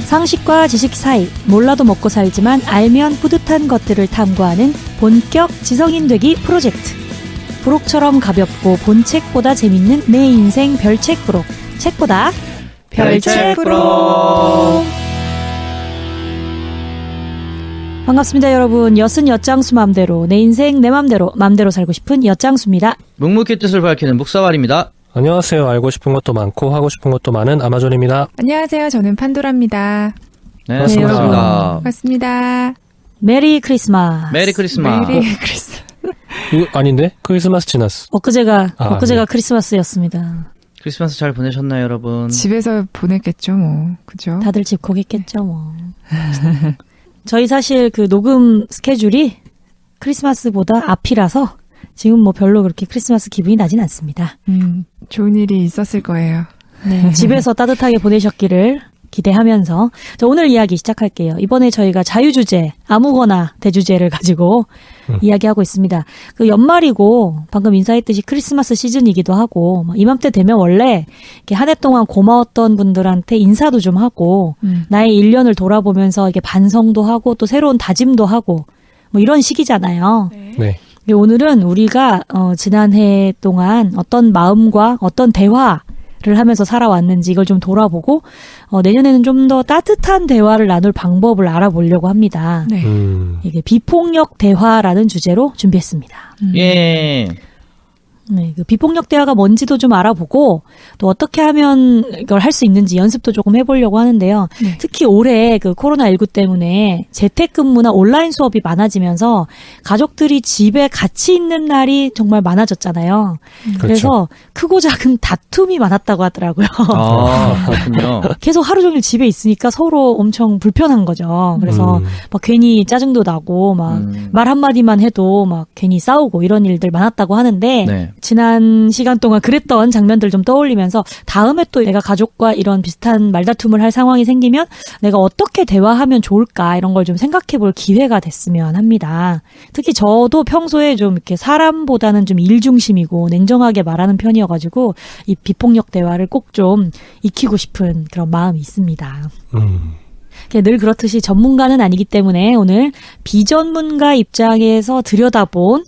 상식과 지식 사이, 몰라도 먹고 살지만 알면 뿌듯한 것들을 탐구하는 본격 지성인 되기 프로젝트. 부록처럼 가볍고 본책보다 재밌는 내 인생 별책 부록. 책보다 별책 부록. 반갑습니다, 여러분. 엿은 엿장수 맘대로, 내 인생 내 맘대로, 맘대로 살고 싶은 엿장수입니다. 묵묵히 뜻을 밝히는 묵사발입니다. 안녕하세요. 알고 싶은 것도 많고 하고 싶은 것도 많은 아마존입니다. 안녕하세요. 저는 판도라입니다. 네, 반갑습니다. 반갑습니다. 반갑습니다. 메리 크리스마스. 메리 크리스마스. 메리 크리스마스. 이거 아닌데? 크리스마스 지났어. 엊그제가 네. 크리스마스였습니다. 크리스마스 잘 보내셨나요, 여러분? 집에서 보냈겠죠, 뭐. 그죠? 다들 집콕했겠죠, 뭐. 저희 사실 그 녹음 스케줄이 크리스마스보다 앞이라서 지금 뭐 별로 그렇게 크리스마스 기분이 나진 않습니다. 좋은 일이 있었을 거예요. 네, 집에서 따뜻하게 보내셨기를 기대하면서 오늘 이야기 시작할게요. 이번에 저희가 자유주제, 아무거나 대주제를 가지고 이야기하고 있습니다. 그 연말이고 방금 인사했듯이 크리스마스 시즌이기도 하고 이맘때 되면 원래 이렇게 한 해 동안 고마웠던 분들한테 인사도 좀 하고 나의 1년을 돌아보면서 이렇게 반성도 하고 또 새로운 다짐도 하고 뭐 이런 시기잖아요. 네. 오늘은 우리가 지난해 동안 어떤 마음과 어떤 대화를 하면서 살아왔는지 이걸 좀 돌아보고 내년에는 좀 더 따뜻한 대화를 나눌 방법을 알아보려고 합니다. 네. 이게 비폭력 대화라는 주제로 준비했습니다. 예. 네, 그 비폭력 대화가 뭔지도 좀 알아보고 또 어떻게 하면 이걸 할 수 있는지 연습도 조금 해보려고 하는데요. 네. 특히 올해 그 코로나19 때문에 재택근무나 온라인 수업이 많아지면서 가족들이 집에 같이 있는 날이 정말 많아졌잖아요. 그래서 크고 작은 다툼이 많았다고 하더라고요. 아, 그렇군요. 계속 하루 종일 집에 있으니까 서로 엄청 불편한 거죠. 그래서 막 괜히 짜증도 나고 막 말 한마디만 해도 막 괜히 싸우고 이런 일들 많았다고 하는데 네. 지난 시간 동안 그랬던 장면들 좀 떠올리면서 다음에 또 내가 가족과 이런 비슷한 말다툼을 할 상황이 생기면 내가 어떻게 대화하면 좋을까 이런 걸 좀 생각해 볼 기회가 됐으면 합니다. 특히 저도 평소에 좀 이렇게 사람보다는 좀 일 중심이고 냉정하게 말하는 편이어가지고 이 비폭력 대화를 꼭 좀 익히고 싶은 그런 마음이 있습니다. 늘 그렇듯이 전문가는 아니기 때문에 오늘 비전문가 입장에서 들여다본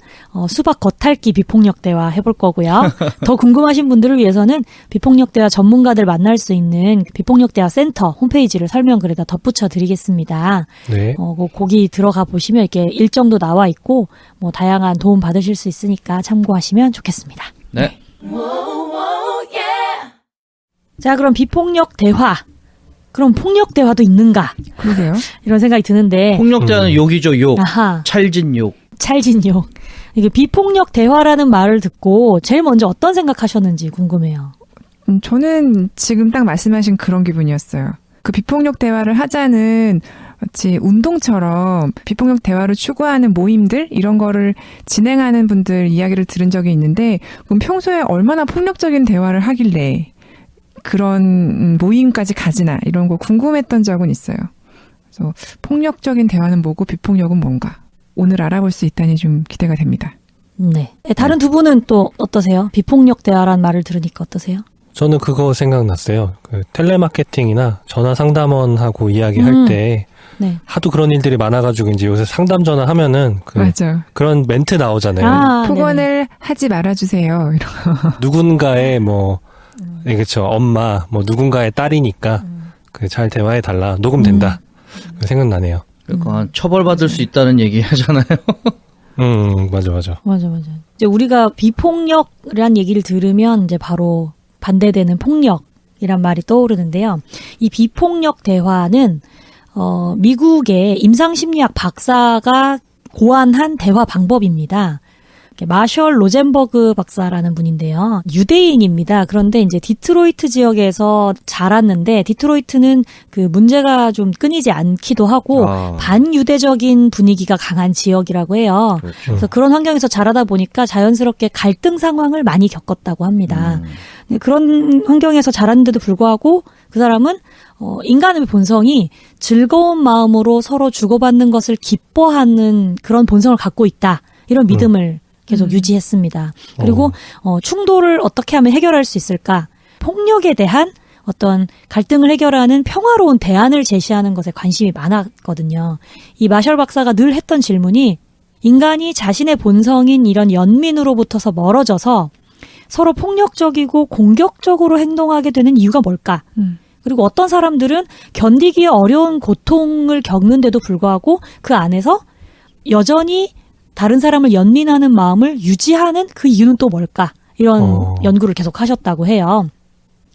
수박 겉핥기 비폭력 대화 해볼 거고요. 더 궁금하신 분들을 위해서는 비폭력 대화 전문가들 만날 수 있는 비폭력 대화 센터 홈페이지를 설명글에다 덧붙여 드리겠습니다. 네. 거기 들어가 보시면 이렇게 일정도 나와 있고 뭐 다양한 도움 받으실 수 있으니까 참고하시면 좋겠습니다. 네. 자, 그럼 비폭력 대화. 그럼 폭력 대화도 있는가? 그러게요. 이런 생각이 드는데. 폭력 대화는 욕이죠, 욕. 아하. 찰진 욕. 찰진 욕. 이게 비폭력 대화라는 말을 듣고 제일 먼저 어떤 생각하셨는지 궁금해요. 저는 지금 딱 말씀하신 그런 기분이었어요. 그 비폭력 대화를 하자는 마치 운동처럼 비폭력 대화를 추구하는 모임들 이런 거를 진행하는 분들 이야기를 들은 적이 있는데 그럼 평소에 얼마나 폭력적인 대화를 하길래 그런 모임까지 가지나 이런 거 궁금했던 적은 있어요. 그래서 폭력적인 대화는 뭐고 비폭력은 뭔가 오늘 알아볼 수 있다니 좀 기대가 됩니다. 네. 다른 두 분은 또 어떠세요? 비폭력 대화란 말을 들으니까 어떠세요? 저는 그거 생각났어요. 그 텔레마케팅이나 전화 상담원하고 이야기할 때 네. 하도 그런 일들이 많아가지고 이제 요새 상담 전화 하면은 맞아. 그런 멘트 나오잖아요. 폭언을 하지 말아주세요. 이런. 누군가의 뭐 그렇죠. 엄마, 뭐 누군가의 딸이니까 잘 대화해 달라. 녹음된다. 생각나네요. 그러니까 처벌받을 수 있다는 얘기 하잖아요. 맞아. 맞아. 이제 우리가 비폭력이란 얘기를 들으면 이제 바로 반대되는 폭력이란 말이 떠오르는데요. 이 비폭력 대화는 미국의 임상심리학 박사가 고안한 대화 방법입니다. 마셜 로젠버그 박사라는 분인데요. 유대인입니다. 그런데 이제 디트로이트 지역에서 자랐는데 디트로이트는 그 문제가 좀 끊이지 않기도 하고 반유대적인 분위기가 강한 지역이라고 해요. 그렇죠. 그래서 그런 환경에서 자라다 보니까 자연스럽게 갈등 상황을 많이 겪었다고 합니다. 그런 환경에서 자랐는데도 불구하고 그 사람은 인간의 본성이 즐거운 마음으로 서로 주고받는 것을 기뻐하는 그런 본성을 갖고 있다. 이런 믿음을 계속 유지했습니다. 그리고 충돌을 어떻게 하면 해결할 수 있을까? 폭력에 대한 어떤 갈등을 해결하는 평화로운 대안을 제시하는 것에 관심이 많았거든요. 이 마셜 박사가 늘 했던 질문이 인간이 자신의 본성인 이런 연민으로부터서 멀어져서 서로 폭력적이고 공격적으로 행동하게 되는 이유가 뭘까? 그리고 어떤 사람들은 견디기 어려운 고통을 겪는데도 불구하고 그 안에서 여전히 다른 사람을 연민하는 마음을 유지하는 그 이유는 또 뭘까? 이런 연구를 계속 하셨다고 해요.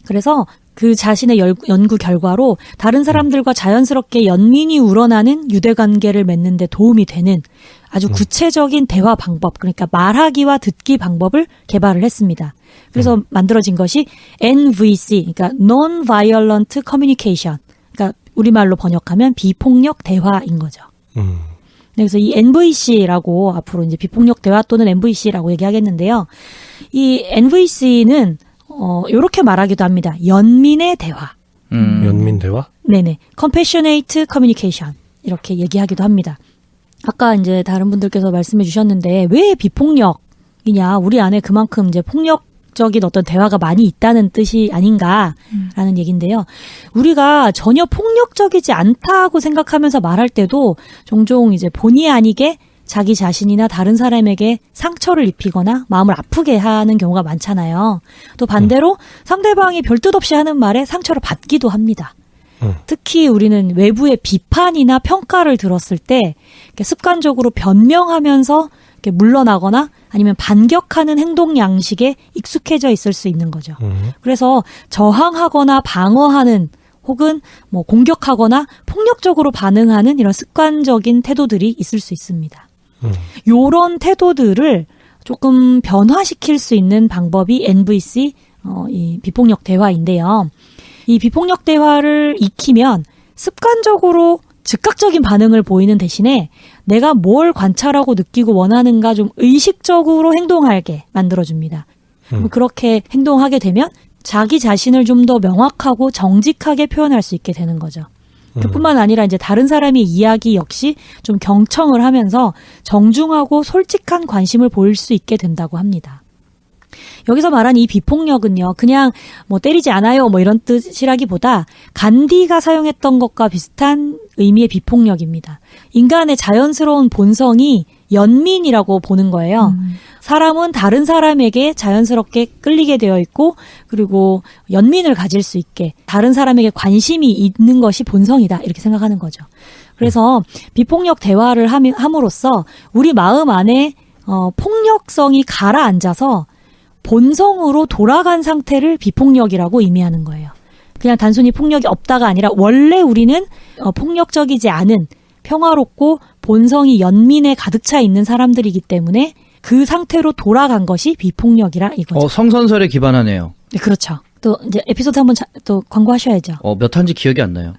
그래서 그 자신의 연구 결과로 다른 사람들과 자연스럽게 연민이 우러나는 유대관계를 맺는 데 도움이 되는 아주 구체적인 대화 방법, 그러니까 말하기와 듣기 방법을 개발을 했습니다. 그래서 만들어진 것이 NVC, 그러니까 Non-Violent Communication, 그러니까 우리말로 번역하면 비폭력 대화인 거죠. 그래서 이 NVC라고 앞으로 이제 비폭력 대화 또는 NVC라고 얘기하겠는데요. 이 NVC는 요렇게 말하기도 합니다. 연민의 대화. 연민 대화? 네네. Compassionate Communication. 이렇게 얘기하기도 합니다. 아까 이제 다른 분들께서 말씀해 주셨는데 왜 비폭력이냐? 우리 안에 그만큼 이제 폭력적인 어떤 대화가 많이 있다는 뜻이 아닌가라는 얘기인데요. 우리가 전혀 폭력적이지 않다고 생각하면서 말할 때도 종종 이제 본의 아니게 자기 자신이나 다른 사람에게 상처를 입히거나 마음을 아프게 하는 경우가 많잖아요. 또 반대로 상대방이 별 뜻 없이 하는 말에 상처를 받기도 합니다. 특히 우리는 외부의 비판이나 평가를 들었을 때 이렇게 습관적으로 변명하면서 이렇게 물러나거나 아니면 반격하는 행동 양식에 익숙해져 있을 수 있는 거죠. 그래서 저항하거나 방어하는 혹은 뭐 공격하거나 폭력적으로 반응하는 이런 습관적인 태도들이 있을 수 있습니다. 요런 태도들을 조금 변화시킬 수 있는 방법이 NVC, 이 비폭력 대화인데요. 이 비폭력 대화를 익히면 습관적으로 즉각적인 반응을 보이는 대신에 내가 뭘 관찰하고 느끼고 원하는가 좀 의식적으로 행동하게 만들어줍니다. 그렇게 행동하게 되면 자기 자신을 좀 더 명확하고 정직하게 표현할 수 있게 되는 거죠. 그뿐만 아니라 이제 다른 사람의 이야기 역시 좀 경청을 하면서 정중하고 솔직한 관심을 보일 수 있게 된다고 합니다. 여기서 말한 이 비폭력은요, 그냥 뭐 때리지 않아요 뭐 이런 뜻이라기보다 간디가 사용했던 것과 비슷한 의미의 비폭력입니다. 인간의 자연스러운 본성이 연민이라고 보는 거예요. 사람은 다른 사람에게 자연스럽게 끌리게 되어 있고 그리고 연민을 가질 수 있게 다른 사람에게 관심이 있는 것이 본성이다 이렇게 생각하는 거죠. 그래서 비폭력 대화를 함으로써 우리 마음 안에 폭력성이 가라앉아서 본성으로 돌아간 상태를 비폭력이라고 의미하는 거예요. 그냥 단순히 폭력이 없다가 아니라 원래 우리는 폭력적이지 않은 평화롭고 본성이 연민에 가득 차 있는 사람들이기 때문에 그 상태로 돌아간 것이 비폭력이라 이거죠. 성선설에 기반하네요. 네, 그렇죠. 또 이제 에피소드 한번 또 광고하셔야죠. 몇 화인지 기억이 안 나요.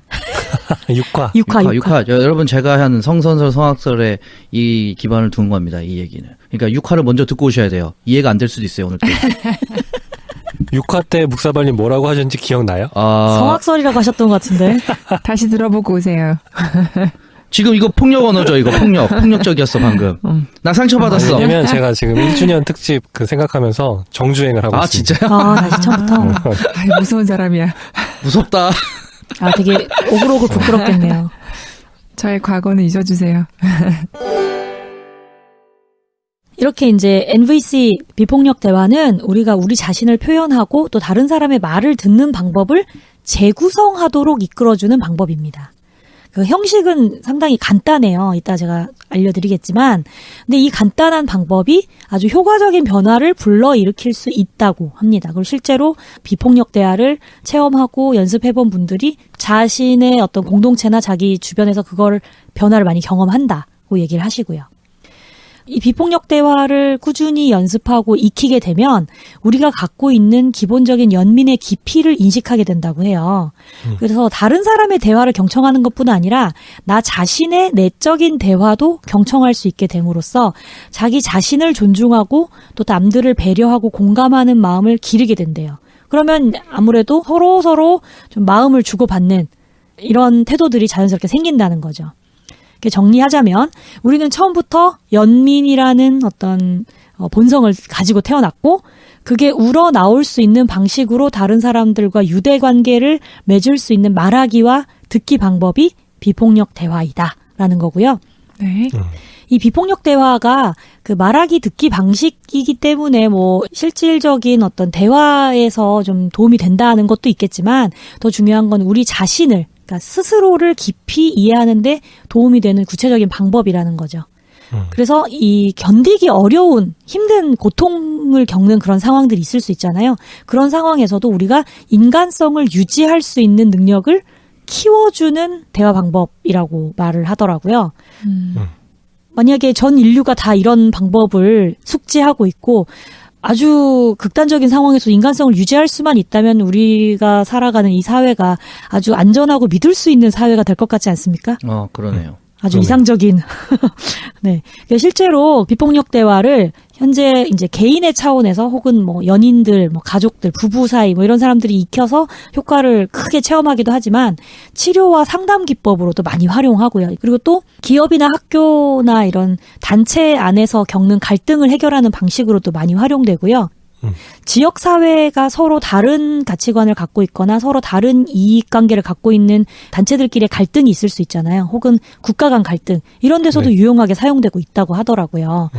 6화. 여러분 제가 한 성선설, 성악설에 이 기반을 둔 겁니다. 이 얘기는. 그러니까 6화를 먼저 듣고 오셔야 돼요. 이해가 안 될 수도 있어요. 오늘 또. 6화 때 묵사발님 뭐라고 하셨는지 기억나요? 성악설이라고 하셨던 것 같은데. 다시 들어보고 오세요. 지금 이거 폭력 언어죠. 이거 폭력적이었어 방금. 나 상처받았어. 왜냐면 제가 지금 1주년 특집 생각하면서 정주행을 하고 있습니다. 진짜요? 다시 처음부터. 아유, 무서운 사람이야. 무섭다. 되게 오글오글 부끄럽겠네요. 저의 과거는 잊어주세요. 이렇게 이제 NVC 비폭력 대화는 우리가 우리 자신을 표현하고 또 다른 사람의 말을 듣는 방법을 재구성하도록 이끌어주는 방법입니다. 그 형식은 상당히 간단해요. 이따 제가 알려드리겠지만, 근데 이 간단한 방법이 아주 효과적인 변화를 불러일으킬 수 있다고 합니다. 그리고 실제로 비폭력 대화를 체험하고 연습해본 분들이 자신의 어떤 공동체나 자기 주변에서 그걸 변화를 많이 경험한다고 얘기를 하시고요. 이 비폭력 대화를 꾸준히 연습하고 익히게 되면 우리가 갖고 있는 기본적인 연민의 깊이를 인식하게 된다고 해요. 그래서 다른 사람의 대화를 경청하는 것뿐 아니라 나 자신의 내적인 대화도 경청할 수 있게 됨으로써 자기 자신을 존중하고 또 남들을 배려하고 공감하는 마음을 기르게 된대요. 그러면 아무래도 서로 좀 마음을 주고받는 이런 태도들이 자연스럽게 생긴다는 거죠. 정리하자면 우리는 처음부터 연민이라는 어떤 본성을 가지고 태어났고 그게 우러나올 수 있는 방식으로 다른 사람들과 유대 관계를 맺을 수 있는 말하기와 듣기 방법이 비폭력 대화이다라는 거고요. 네. 이 비폭력 대화가 그 말하기 듣기 방식이기 때문에 뭐 실질적인 어떤 대화에서 좀 도움이 된다는 것도 있겠지만 더 중요한 건 우리 자신을 그러니까 스스로를 깊이 이해하는데 도움이 되는 구체적인 방법이라는 거죠. 그래서 이 견디기 어려운 힘든 고통을 겪는 그런 상황들이 있을 수 있잖아요. 그런 상황에서도 우리가 인간성을 유지할 수 있는 능력을 키워주는 대화 방법이라고 말을 하더라고요. 만약에 전 인류가 다 이런 방법을 숙지하고 있고 아주 극단적인 상황에서 인간성을 유지할 수만 있다면 우리가 살아가는 이 사회가 아주 안전하고 믿을 수 있는 사회가 될 것 같지 않습니까? 그러네요. 아주 그러네요. 이상적인. 네. 실제로 비폭력 대화를 현재 이제 개인의 차원에서 혹은 뭐 연인들, 뭐 가족들, 부부 사이 뭐 이런 사람들이 익혀서 효과를 크게 체험하기도 하지만 치료와 상담 기법으로도 많이 활용하고요. 그리고 또 기업이나 학교나 이런 단체 안에서 겪는 갈등을 해결하는 방식으로도 많이 활용되고요. 지역 사회가 서로 다른 가치관을 갖고 있거나 서로 다른 이익 관계를 갖고 있는 단체들끼리의 갈등이 있을 수 있잖아요. 혹은 국가 간 갈등 이런 데서도 네. 유용하게 사용되고 있다고 하더라고요.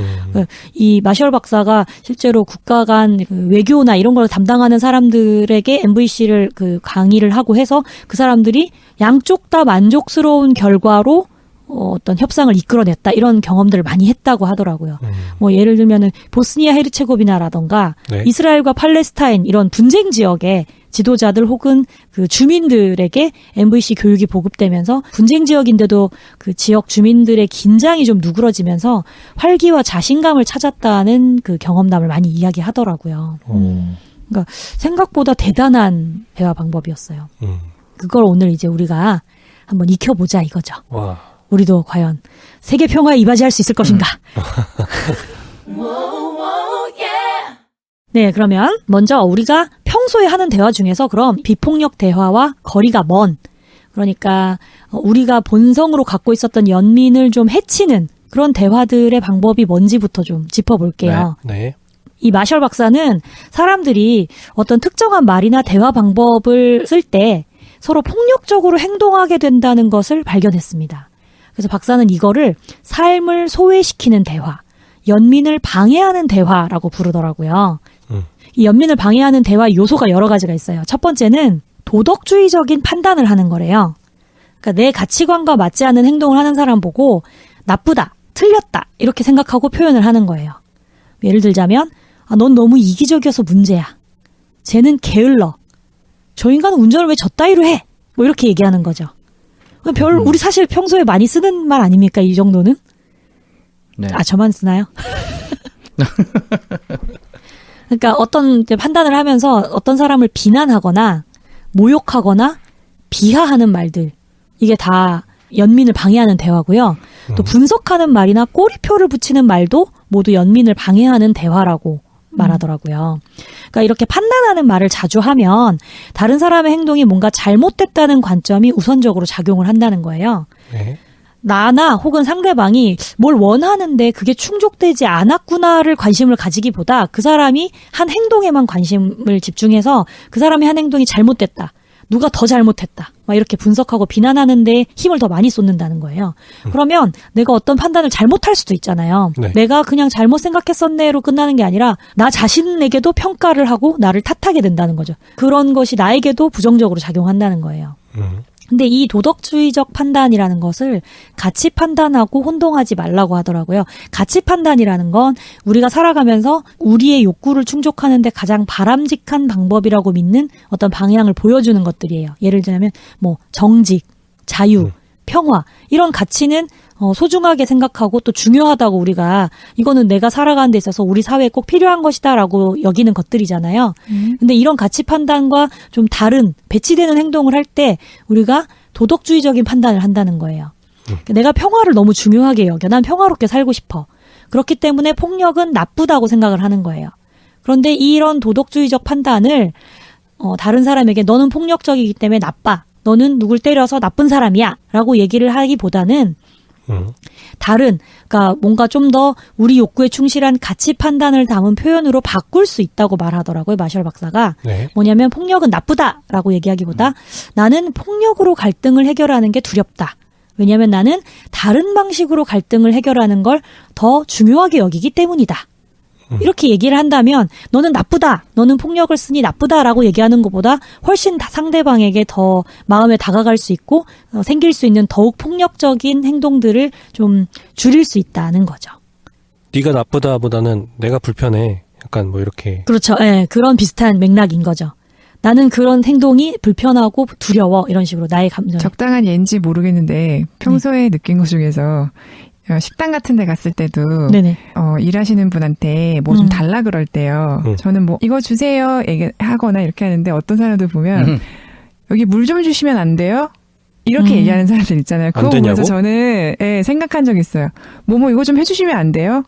이 마셜 박사가 실제로 국가 간 외교나 이런 걸 담당하는 사람들에게 MVC를 그 강의를 하고 해서 그 사람들이 양쪽 다 만족스러운 결과로 어떤 협상을 이끌어냈다 이런 경험들을 많이 했다고 하더라고요. 뭐 예를 들면은 보스니아 헤르체고비나라던가 네. 이스라엘과 팔레스타인 이런 분쟁 지역의 지도자들 혹은 그 주민들에게 MVC 교육이 보급되면서 분쟁 지역인데도 그 지역 주민들의 긴장이 좀 누그러지면서 활기와 자신감을 찾았다는 그 경험담을 많이 이야기하더라고요. 그러니까 생각보다 대단한 대화 방법이었어요. 그걸 오늘 이제 우리가 한번 익혀보자 이거죠. 와. 우리도 과연 세계 평화에 이바지할 수 있을 것인가? 네, 그러면 먼저 우리가 평소에 하는 대화 중에서 그럼 비폭력 대화와 거리가 먼, 그러니까 우리가 본성으로 갖고 있었던 연민을 좀 해치는 그런 대화들의 방법이 뭔지부터 좀 짚어볼게요. 네. 이 마셜 박사는 사람들이 어떤 특정한 말이나 대화 방법을 쓸 때 서로 폭력적으로 행동하게 된다는 것을 발견했습니다. 그래서 박사는 이거를 삶을 소외시키는 대화, 연민을 방해하는 대화라고 부르더라고요. 이 연민을 방해하는 대화 요소가 여러 가지가 있어요. 첫 번째는 도덕주의적인 판단을 하는 거래요. 그러니까 내 가치관과 맞지 않는 행동을 하는 사람 보고 나쁘다, 틀렸다 이렇게 생각하고 표현을 하는 거예요. 예를 들자면 넌 너무 이기적이어서 문제야. 쟤는 게을러. 저 인간은 운전을 왜 저 따위로 해? 뭐 이렇게 얘기하는 거죠. 우리 사실 평소에 많이 쓰는 말 아닙니까? 이 정도는? 네. 저만 쓰나요? 그러니까 어떤 판단을 하면서 어떤 사람을 비난하거나 모욕하거나 비하하는 말들 이게 다 연민을 방해하는 대화고요. 또 분석하는 말이나 꼬리표를 붙이는 말도 모두 연민을 방해하는 대화라고 말하더라고요. 그러니까 이렇게 판단하는 말을 자주 하면 다른 사람의 행동이 뭔가 잘못됐다는 관점이 우선적으로 작용을 한다는 거예요. 네. 나나 혹은 상대방이 뭘 원하는데 그게 충족되지 않았구나를 관심을 가지기보다 그 사람이 한 행동에만 관심을 집중해서 그 사람이 한 행동이 잘못됐다. 누가 더 잘못했다. 막 이렇게 분석하고 비난하는 데 힘을 더 많이 쏟는다는 거예요. 그러면 내가 어떤 판단을 잘못할 수도 있잖아요. 네. 내가 그냥 잘못 생각했었네로 끝나는 게 아니라 나 자신에게도 평가를 하고 나를 탓하게 된다는 거죠. 그런 것이 나에게도 부정적으로 작용한다는 거예요. 근데 이 도덕주의적 판단이라는 것을 가치 판단하고 혼동하지 말라고 하더라고요. 가치 판단이라는 건 우리가 살아가면서 우리의 욕구를 충족하는데 가장 바람직한 방법이라고 믿는 어떤 방향을 보여주는 것들이에요. 예를 들면 뭐 정직, 자유, 평화 이런 가치는 소중하게 생각하고 또 중요하다고 우리가 이거는 내가 살아가는 데 있어서 우리 사회에 꼭 필요한 것이다라고 여기는 것들이잖아요. 근데 이런 가치 판단과 좀 다른 배치되는 행동을 할 때 우리가 도덕주의적인 판단을 한다는 거예요. 내가 평화를 너무 중요하게 여겨. 난 평화롭게 살고 싶어. 그렇기 때문에 폭력은 나쁘다고 생각을 하는 거예요. 그런데 이런 도덕주의적 판단을 다른 사람에게 너는 폭력적이기 때문에 나빠. 너는 누굴 때려서 나쁜 사람이야. 라고 얘기를 하기보다는 다른, 그러니까 뭔가 좀 더 우리 욕구에 충실한 가치 판단을 담은 표현으로 바꿀 수 있다고 말하더라고요. 마셜 박사가. 네. 뭐냐면 폭력은 나쁘다라고 얘기하기보다 나는 폭력으로 갈등을 해결하는 게 두렵다. 왜냐하면 나는 다른 방식으로 갈등을 해결하는 걸 더 중요하게 여기기 때문이다. 이렇게 얘기를 한다면 너는 나쁘다. 너는 폭력을 쓰니 나쁘다라고 얘기하는 것보다 훨씬 상대방에게 더 마음에 다가갈 수 있고 생길 수 있는 더욱 폭력적인 행동들을 좀 줄일 수 있다는 거죠. 네가 나쁘다보다는 내가 불편해. 약간 뭐 이렇게. 그렇죠. 예, 그런 비슷한 맥락인 거죠. 나는 그런 행동이 불편하고 두려워. 이런 식으로 나의 감정. 적당한 예인지 모르겠는데 평소에 느낀 것 중에서 식당 같은 데 갔을 때도 네네. 일하시는 분한테 뭐 좀 달라 그럴 때요. 저는 뭐 이거 주세요 얘기하거나 이렇게 하는데 어떤 사람들 보면 여기 물 좀 주시면 안 돼요? 이렇게 얘기하는 사람들 있잖아요. 그거 보면서 저는 생각한 적 있어요. 뭐 이거 좀 해주시면 안 돼요?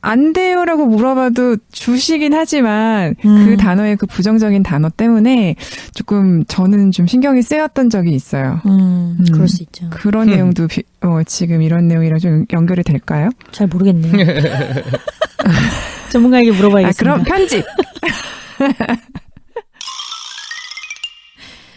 안 돼요라고 물어봐도 주시긴 하지만 그 단어의 그 부정적인 단어 때문에 조금 저는 좀 신경이 쓰였던 적이 있어요. 그럴 수 있죠. 그런 내용도 지금 이런 내용이랑 좀 연결이 될까요? 잘 모르겠네요. 전문가에게 물어봐야겠습니다. 그럼 편집.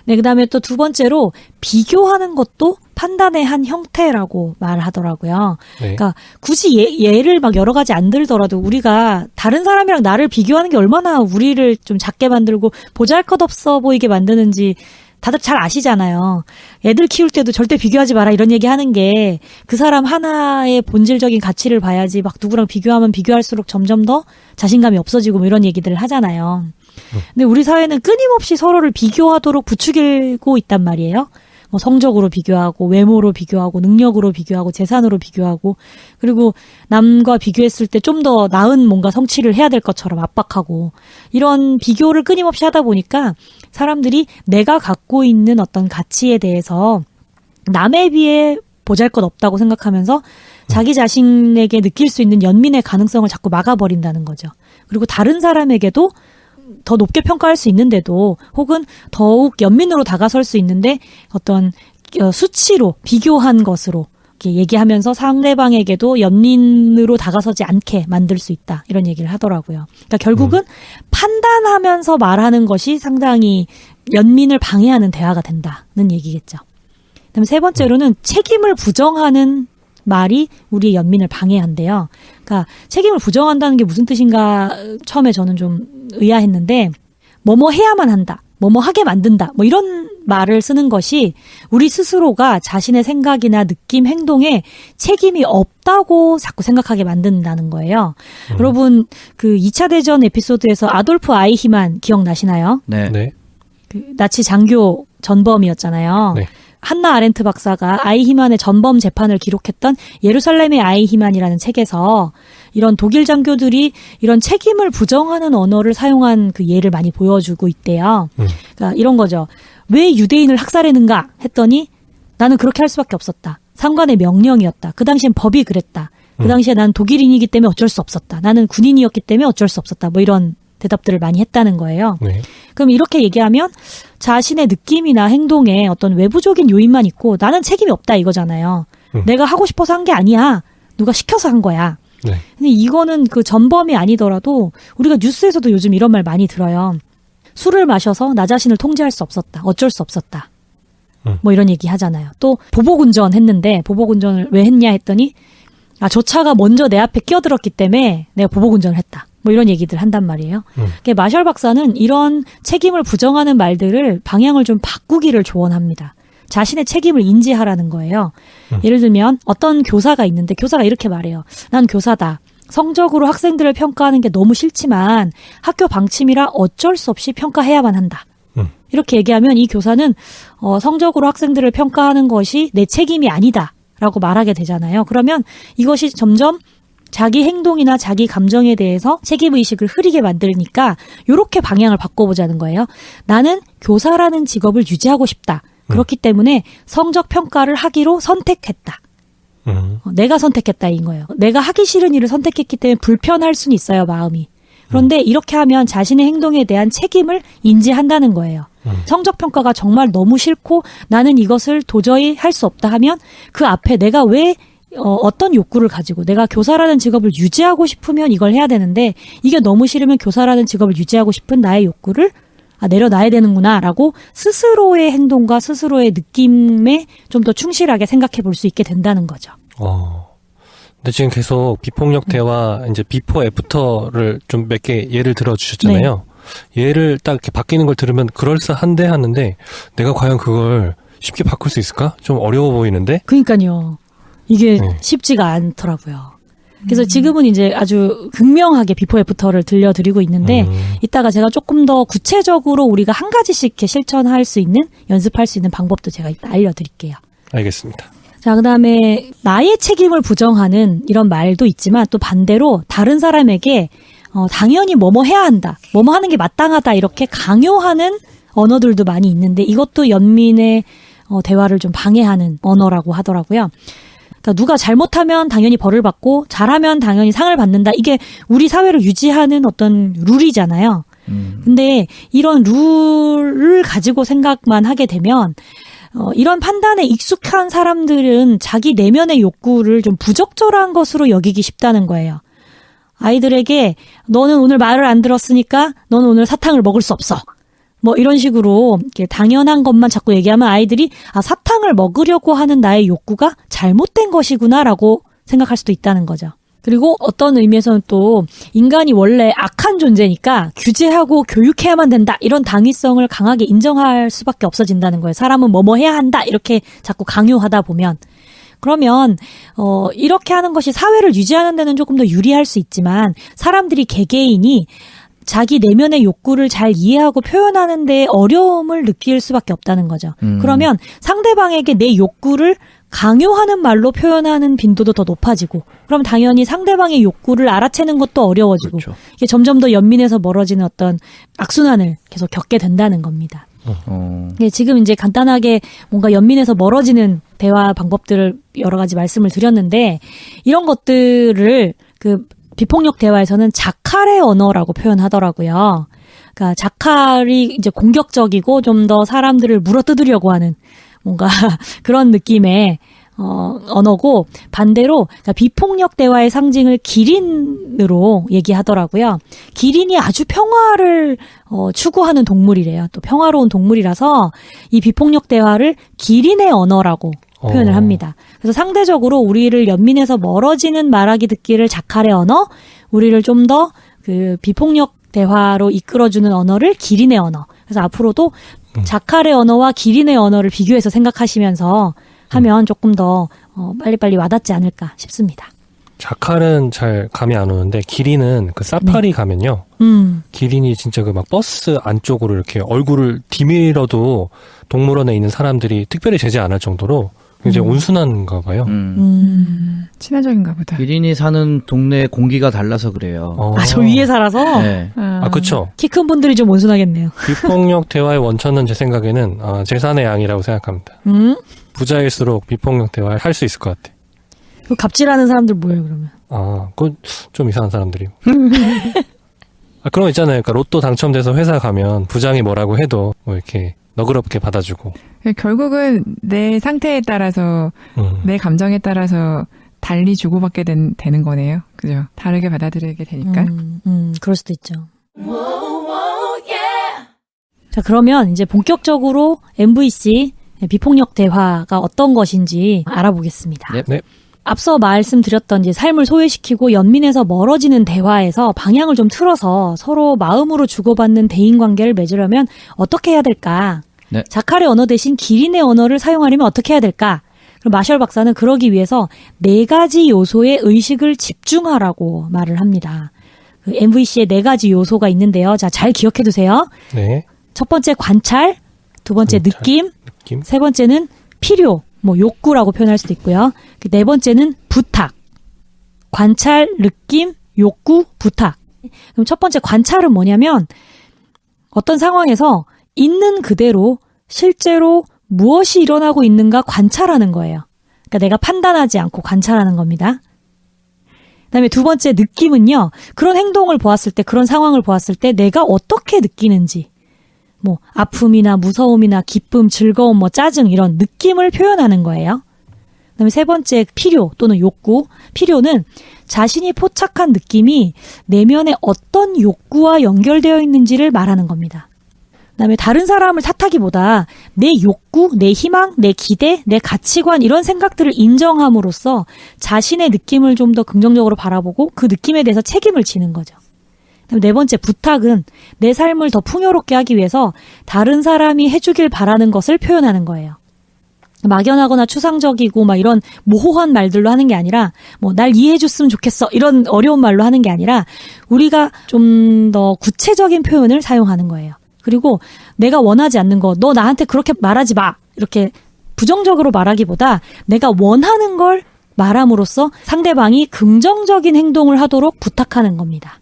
네, 그다음에 또 두 번째로 비교하는 것도 판단의 한 형태라고 말하더라고요. 네. 그러니까 굳이 예를 막 여러 가지 안 들더라도 우리가 다른 사람이랑 나를 비교하는 게 얼마나 우리를 좀 작게 만들고 보잘것없어 보이게 만드는지 다들 잘 아시잖아요. 애들 키울 때도 절대 비교하지 마라 이런 얘기 하는 게 그 사람 하나의 본질적인 가치를 봐야지 막 누구랑 비교하면 비교할수록 점점 더 자신감이 없어지고 뭐 이런 얘기들을 하잖아요. 근데 우리 사회는 끊임없이 서로를 비교하도록 부추기고 있단 말이에요. 뭐 성적으로 비교하고 외모로 비교하고 능력으로 비교하고 재산으로 비교하고 그리고 남과 비교했을 때 좀 더 나은 뭔가 성취를 해야 될 것처럼 압박하고 이런 비교를 끊임없이 하다 보니까 사람들이 내가 갖고 있는 어떤 가치에 대해서 남에 비해 보잘것없다고 생각하면서 자기 자신에게 느낄 수 있는 연민의 가능성을 자꾸 막아버린다는 거죠. 그리고 다른 사람에게도 더 높게 평가할 수 있는데도 혹은 더욱 연민으로 다가설 수 있는데 어떤 수치로 비교한 것으로 이렇게 얘기하면서 상대방에게도 연민으로 다가서지 않게 만들 수 있다. 이런 얘기를 하더라고요. 그러니까 결국은 판단하면서 말하는 것이 상당히 연민을 방해하는 대화가 된다는 얘기겠죠. 그다음에 세 번째로는 책임을 부정하는 말이 우리의 연민을 방해한대요. 그러니까 책임을 부정한다는 게 무슨 뜻인가 처음에 저는 좀 의아했는데 뭐뭐 해야만 한다. 뭐뭐 하게 만든다. 뭐 이런 말을 쓰는 것이 우리 스스로가 자신의 생각이나 느낌, 행동에 책임이 없다고 자꾸 생각하게 만든다는 거예요. 여러분 그 2차 대전 에피소드에서 아돌프 아이히만 기억나시나요? 네. 네. 그 나치 장교 전범이었잖아요. 네. 한나 아렌트 박사가 아이히만의 전범 재판을 기록했던 예루살렘의 아이히만이라는 책에서 이런 독일 장교들이 이런 책임을 부정하는 언어를 사용한 그 예를 많이 보여주고 있대요. 그러니까 이런 거죠. 왜 유대인을 학살했는가 했더니 나는 그렇게 할 수밖에 없었다. 상관의 명령이었다. 그 당시엔 법이 그랬다. 그 당시에 난 독일인이기 때문에 어쩔 수 없었다. 나는 군인이었기 때문에 어쩔 수 없었다. 뭐 이런 대답들을 많이 했다는 거예요. 네. 그럼 이렇게 얘기하면 자신의 느낌이나 행동에 어떤 외부적인 요인만 있고 나는 책임이 없다 이거잖아요. 내가 하고 싶어서 한 게 아니야. 누가 시켜서 한 거야. 네. 근데 이거는 그 전범이 아니더라도 우리가 뉴스에서도 요즘 이런 말 많이 들어요. 술을 마셔서 나 자신을 통제할 수 없었다. 어쩔 수 없었다. 뭐 이런 얘기 하잖아요. 또 보복운전 했는데 보복운전을 왜 했냐 했더니 저 차가 먼저 내 앞에 끼어들었기 때문에 내가 보복운전을 했다. 뭐 이런 얘기들 한단 말이에요. 그러니까 마셜 박사는 이런 책임을 부정하는 말들을 방향을 좀 바꾸기를 조언합니다. 자신의 책임을 인지하라는 거예요. 예를 들면 어떤 교사가 있는데 교사가 이렇게 말해요. 난 교사다. 성적으로 학생들을 평가하는 게 너무 싫지만 학교 방침이라 어쩔 수 없이 평가해야만 한다. 이렇게 얘기하면 이 교사는 성적으로 학생들을 평가하는 것이 내 책임이 아니다. 라고 말하게 되잖아요. 그러면 이것이 점점 자기 행동이나 자기 감정에 대해서 책임의식을 흐리게 만들니까 이렇게 방향을 바꿔보자는 거예요. 나는 교사라는 직업을 유지하고 싶다. 그렇기 때문에 성적 평가를 하기로 선택했다. 내가 선택했다 인 거예요. 내가 하기 싫은 일을 선택했기 때문에 불편할 수는 있어요, 마음이. 그런데 이렇게 하면 자신의 행동에 대한 책임을 인지한다는 거예요. 성적평가가 정말 너무 싫고 나는 이것을 도저히 할 수 없다 하면 그 앞에 내가 왜 어떤 욕구를 가지고 내가 교사라는 직업을 유지하고 싶으면 이걸 해야 되는데 이게 너무 싫으면 교사라는 직업을 유지하고 싶은 나의 욕구를 내려놔야 되는구나라고 스스로의 행동과 스스로의 느낌에 좀 더 충실하게 생각해 볼 수 있게 된다는 거죠. 근데 지금 계속 비폭력 대화 이제 비포 애프터를 좀 몇 개 예를 들어 주셨잖아요. 얘를 딱 이렇게 바뀌는 걸 들으면 그럴싸한데 하는데 내가 과연 그걸 쉽게 바꿀 수 있을까? 좀 어려워 보이는데. 그러니까요. 이게 쉽지가 않더라고요. 그래서 지금은 이제 아주 극명하게 비포 애프터를 들려드리고 있는데 이따가 제가 조금 더 구체적으로 우리가 한 가지씩 이렇게 실천할 수 있는 연습할 수 있는 방법도 제가 이따 알려드릴게요. 알겠습니다. 자, 그다음에 나의 책임을 부정하는 이런 말도 있지만 또 반대로 다른 사람에게 당연히 뭐뭐 해야 한다, 뭐뭐 하는 게 마땅하다 이렇게 강요하는 언어들도 많이 있는데 이것도 연민의 대화를 좀 방해하는 언어라고 하더라고요. 그러니까 누가 잘못하면 당연히 벌을 받고 잘하면 당연히 상을 받는다. 이게 우리 사회를 유지하는 어떤 룰이잖아요. 근데 이런 룰을 가지고 생각만 하게 되면 이런 판단에 익숙한 사람들은 자기 내면의 욕구를 좀 부적절한 것으로 여기기 쉽다는 거예요. 아이들에게 너는 오늘 말을 안 들었으니까 너는 오늘 사탕을 먹을 수 없어. 뭐 이런 식으로 이렇게 당연한 것만 자꾸 얘기하면 아이들이 사탕을 먹으려고 하는 나의 욕구가 잘못된 것이구나라고 생각할 수도 있다는 거죠. 그리고 어떤 의미에서는 또 인간이 원래 악한 존재니까 규제하고 교육해야만 된다 이런 당위성을 강하게 인정할 수밖에 없어진다는 거예요. 사람은 뭐뭐 해야 한다 이렇게 자꾸 강요하다 보면 그러면 이렇게 하는 것이 사회를 유지하는 데는 조금 더 유리할 수 있지만 사람들이 개개인이 자기 내면의 욕구를 잘 이해하고 표현하는 데 어려움을 느낄 수밖에 없다는 거죠. 그러면 상대방에게 내 욕구를 강요하는 말로 표현하는 빈도도 더 높아지고 그럼 당연히 상대방의 욕구를 알아채는 것도 어려워지고 그렇죠. 이게 점점 더 연민에서 멀어지는 어떤 악순환을 계속 겪게 된다는 겁니다. 지금 이제 간단하게 뭔가 연민에서 멀어지는 대화 방법들을 여러 가지 말씀을 드렸는데 이런 것들을 그 비폭력 대화에서는 자칼의 언어라고 표현하더라고요. 그러니까 자칼이 이제 공격적이고 좀 더 사람들을 물어뜯으려고 하는 뭔가 그런 느낌의 언어고 반대로 그러니까 비폭력 대화의 상징을 기린으로 얘기하더라고요. 기린이 아주 평화를 추구하는 동물이래요. 또 평화로운 동물이라서 이 비폭력 대화를 기린의 언어라고 표현을 합니다. 그래서 상대적으로 우리를 연민에서 멀어지는 말하기 듣기를 자칼의 언어, 우리를 좀 더 그 비폭력 대화로 이끌어주는 언어를 기린의 언어. 그래서 앞으로도 자칼의 언어와 기린의 언어를 비교해서 생각하시면서 하면 조금 더 빨리빨리 와닿지 않을까 싶습니다. 자칼은 잘 감이 안 오는데 기린은 그 사파리 가면요. 기린이 진짜 그 막 버스 안쪽으로 이렇게 얼굴을 디밀어도 동물원에 있는 사람들이 특별히 제재 안 할 정도로 굉장히 온순한가 봐요. 친화적인가 보다. 기린이 사는 동네 공기가 달라서 그래요. 저 위에 살아서? 네. 그쵸. 키 큰 분들이 좀 온순하겠네요. 비폭력 대화의 원천은 제 생각에는 재산의 양이라고 생각합니다. 부자일수록 비폭력 대화를 할 수 있을 것 같아. 그 갑질하는 사람들 뭐예요, 그러면? 그건 좀 이상한 사람들이. 그런 거 있잖아요. 그러니까 로또 당첨돼서 회사 가면 부장이 뭐라고 해도 뭐 이렇게 너그럽게 받아주고. 결국은 내 상태에 따라서 내 감정에 따라서 달리 주고받게 되는 거네요. 그죠? 다르게 받아들이게 되니까. 그럴 수도 있죠. 자, 그러면 이제 본격적으로 MVC 비폭력 대화가 어떤 것인지 알아보겠습니다. 네. 앞서 말씀드렸던 이제 삶을 소외시키고 연민에서 멀어지는 대화에서 방향을 좀 틀어서 서로 마음으로 주고받는 대인관계를 맺으려면 어떻게 해야 될까? 네. 자칼의 언어 대신 기린의 언어를 사용하려면 어떻게 해야 될까? 그럼 마셜 박사는 그러기 위해서 4가지 요소의 의식을 집중하라고 말을 합니다. 그 MVC에 4가지 요소가 있는데요. 자, 잘 기억해 두세요. 네. 첫 번째 관찰, 두 번째 느낌, 느낌. 세 번째는 필요, 뭐 욕구라고 표현할 수도 있고요. 네 번째는 부탁. 관찰, 느낌, 욕구, 부탁. 그럼 첫 번째 관찰은 뭐냐면 어떤 상황에서 있는 그대로 실제로 무엇이 일어나고 있는가 관찰하는 거예요. 그러니까 내가 판단하지 않고 관찰하는 겁니다. 그다음에 두 번째 느낌은요. 그런 행동을 보았을 때, 그런 상황을 보았을 때 내가 어떻게 느끼는지, 뭐 아픔이나 무서움이나 기쁨, 즐거움, 뭐 짜증 이런 느낌을 표현하는 거예요. 그다음에 세 번째 필요 또는 욕구. 필요는 자신이 포착한 느낌이 내면의 어떤 욕구와 연결되어 있는지를 말하는 겁니다. 그다음에 다른 사람을 탓하기보다 내 욕구, 내 희망, 내 기대, 내 가치관 이런 생각들을 인정함으로써 자신의 느낌을 좀 더 긍정적으로 바라보고 그 느낌에 대해서 책임을 지는 거죠. 그다음에 네 번째 부탁은 내 삶을 더 풍요롭게 하기 위해서 다른 사람이 해주길 바라는 것을 표현하는 거예요. 막연하거나 추상적이고 막 이런 모호한 말들로 하는 게 아니라 뭐 날 이해해줬으면 좋겠어 이런 어려운 말로 하는 게 아니라 우리가 좀 더 구체적인 표현을 사용하는 거예요. 그리고 내가 원하지 않는 거, 너 나한테 그렇게 말하지 마. 이렇게 부정적으로 말하기보다 내가 원하는 걸 말함으로써 상대방이 긍정적인 행동을 하도록 부탁하는 겁니다.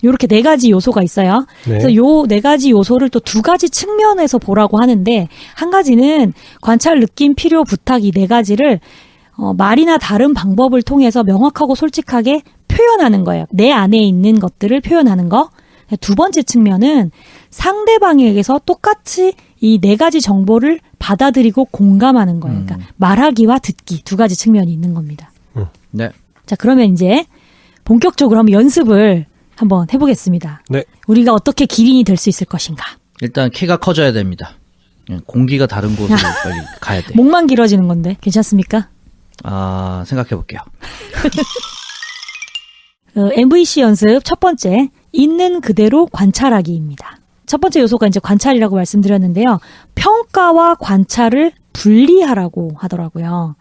요렇게 네 가지 요소가 있어요. 네. 그래서 요 네 가지 요소를 또 두 가지 측면에서 보라고 하는데 한 가지는 관찰, 느낌, 필요, 부탁 이 네 가지를 말이나 다른 방법을 통해서 명확하고 솔직하게 표현하는 거예요. 내 안에 있는 것들을 표현하는 거. 두 번째 측면은 상대방에게서 똑같이 이 네 가지 정보를 받아들이고 공감하는 거예요. 그러니까 말하기와 듣기 두 가지 측면이 있는 겁니다. 네. 자, 그러면 이제 본격적으로 한번 연습을 한번 해보겠습니다. 네. 우리가 어떻게 기린이 될 수 있을 것인가. 일단 키가 커져야 됩니다. 공기가 다른 곳으로 빨리 가야 돼. 목만 길어지는 건데 괜찮습니까? 아, 생각해 볼게요. MVC 연습 첫 번째, 있는 그대로 관찰하기입니다. 첫 번째 요소가 이제 관찰이라고 말씀드렸는데요. 평가와 관찰을 분리하라고 하더라고요.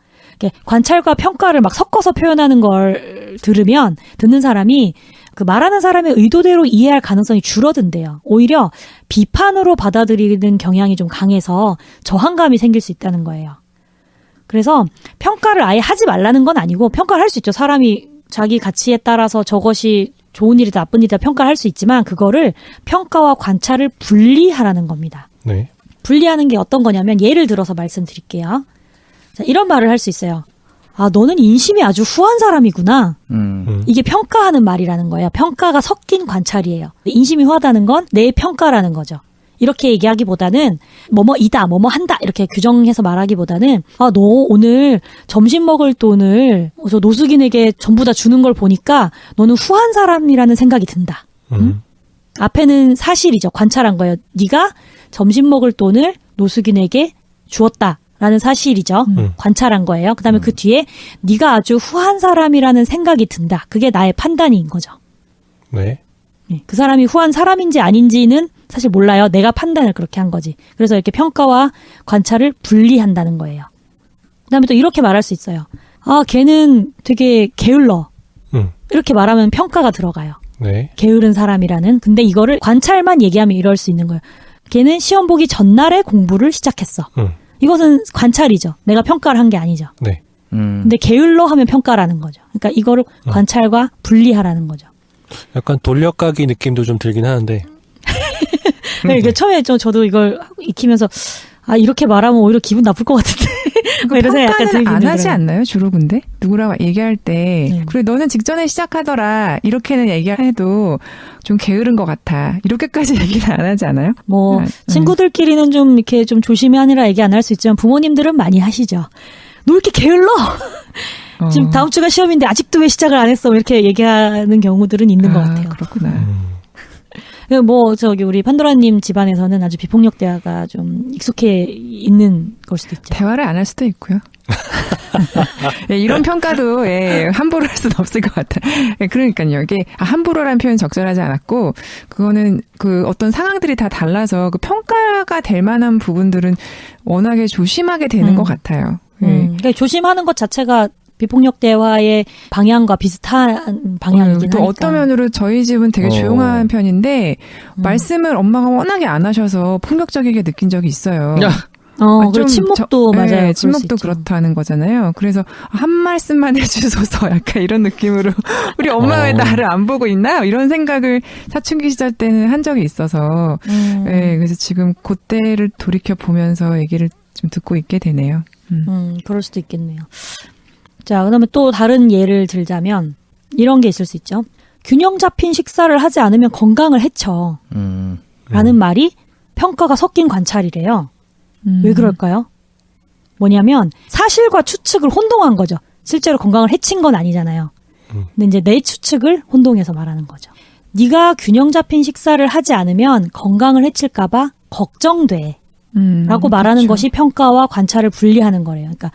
관찰과 평가를 막 섞어서 표현하는 걸 들으면 듣는 사람이 그 말하는 사람의 의도대로 이해할 가능성이 줄어든대요. 오히려 비판으로 받아들이는 경향이 좀 강해서 저항감이 생길 수 있다는 거예요. 그래서 평가를 아예 하지 말라는 건 아니고 평가를 할 수 있죠. 사람이 자기 가치에 따라서 저것이 좋은 일이다 나쁜 일이다 평가를 할 수 있지만 그거를 평가와 관찰을 분리하라는 겁니다. 네. 분리하는 게 어떤 거냐면 예를 들어서 말씀드릴게요. 자, 이런 말을 할 수 있어요. 아, 너는 인심이 아주 후한 사람이구나. 이게 평가하는 말이라는 거예요. 평가가 섞인 관찰이에요. 인심이 후하다는 건 내 평가라는 거죠. 이렇게 얘기하기보다는 뭐뭐이다, 뭐뭐 한다 이렇게 규정해서 말하기보다는 아, 너 오늘 점심 먹을 돈을 저 노숙인에게 전부 다 주는 걸 보니까 너는 후한 사람이라는 생각이 든다. 앞에는 사실이죠. 관찰한 거예요. 네가 점심 먹을 돈을 노숙인에게 주었다라는 사실이죠. 관찰한 거예요. 그다음에 그 뒤에 네가 아주 후한 사람이라는 생각이 든다. 그게 나의 판단인 거죠. 네. 그 사람이 후한 사람인지 아닌지는 사실 몰라요. 내가 판단을 그렇게 한 거지. 그래서 이렇게 평가와 관찰을 분리한다는 거예요. 그다음에 또 이렇게 말할 수 있어요. 아, 걔는 되게 게을러. 이렇게 말하면 평가가 들어가요. 네. 게으른 사람이라는. 근데 이거를 관찰만 얘기하면 이럴 수 있는 거예요. 걔는 시험 보기 전날에 공부를 시작했어. 이것은 관찰이죠. 내가 평가를 한 게 아니죠. 네. 근데 게을러 하면 평가라는 거죠. 그러니까 이거를 관찰과 분리하라는 거죠. 약간 돌려까기 느낌도 좀 들긴 하는데. 이게 처음에 저도 이걸 익히면서 아, 이렇게 말하면 오히려 기분 나쁠 것 같은데. 뭐 이런 생각이 약간 평가는 들긴 안 하지 들어요. 않나요? 주로 근데 누구랑 얘기할 때 그래 너는 직전에 시작하더라 이렇게는 얘기해도 좀 게으른 것 같아 이렇게까지 얘기는 안 하지 않아요? 뭐 친구들끼리는 좀 이렇게 좀 조심히 하느라 얘기 안 할 수 있지만 부모님들은 많이 하시죠. 너 이렇게 게을러? 지금 다음 주가 시험인데 아직도 왜 시작을 안 했어? 이렇게 얘기하는 경우들은 있는 것 같아요. 그렇구나. 뭐 저기 우리 판도라님 집안에서는 아주 비폭력 대화가 좀 익숙해 있는 걸 수도 있죠. 대화를 안 할 수도 있고요. 예, 이런 평가도 예, 함부로 할 수는 없을 것 같아요. 예, 그러니까요. 이게 함부로라는 표현 적절하지 않았고 그거는 그 어떤 상황들이 다 달라서 그 평가가 될 만한 부분들은 워낙에 조심하게 되는 것 같아요. 예. 그러니까 조심하는 것 자체가 비폭력 대화의 방향과 비슷한 방향이긴 또 하니까. 어떤 면으로 저희 집은 되게 조용한 편인데 말씀을 엄마가 워낙에 안 하셔서 폭력적이게 느낀 적이 있어요. 야. 그리고 침묵도 맞아요. 네, 침묵도 그렇다는 거잖아요. 그래서 한 말씀만 해주소서 약간 이런 느낌으로 우리 엄마 왜 나를 안 보고 있나 이런 생각을 사춘기 시절 때는 한 적이 있어서 네, 그래서 지금 그때를 돌이켜 보면서 얘기를 좀 듣고 있게 되네요. 그럴 수도 있겠네요. 자, 그다음에 또 다른 예를 들자면 이런 게 있을 수 있죠. 균형 잡힌 식사를 하지 않으면 건강을 해쳐. 라는 말이 평가가 섞인 관찰이래요. 왜 그럴까요? 뭐냐면 사실과 추측을 혼동한 거죠. 실제로 건강을 해친 건 아니잖아요. 근데 이제 내 추측을 혼동해서 말하는 거죠. 네가 균형 잡힌 식사를 하지 않으면 건강을 해칠까 봐 걱정돼. 라고 말하는 그렇죠. 것이 평가와 관찰을 분리하는 거래요. 그러니까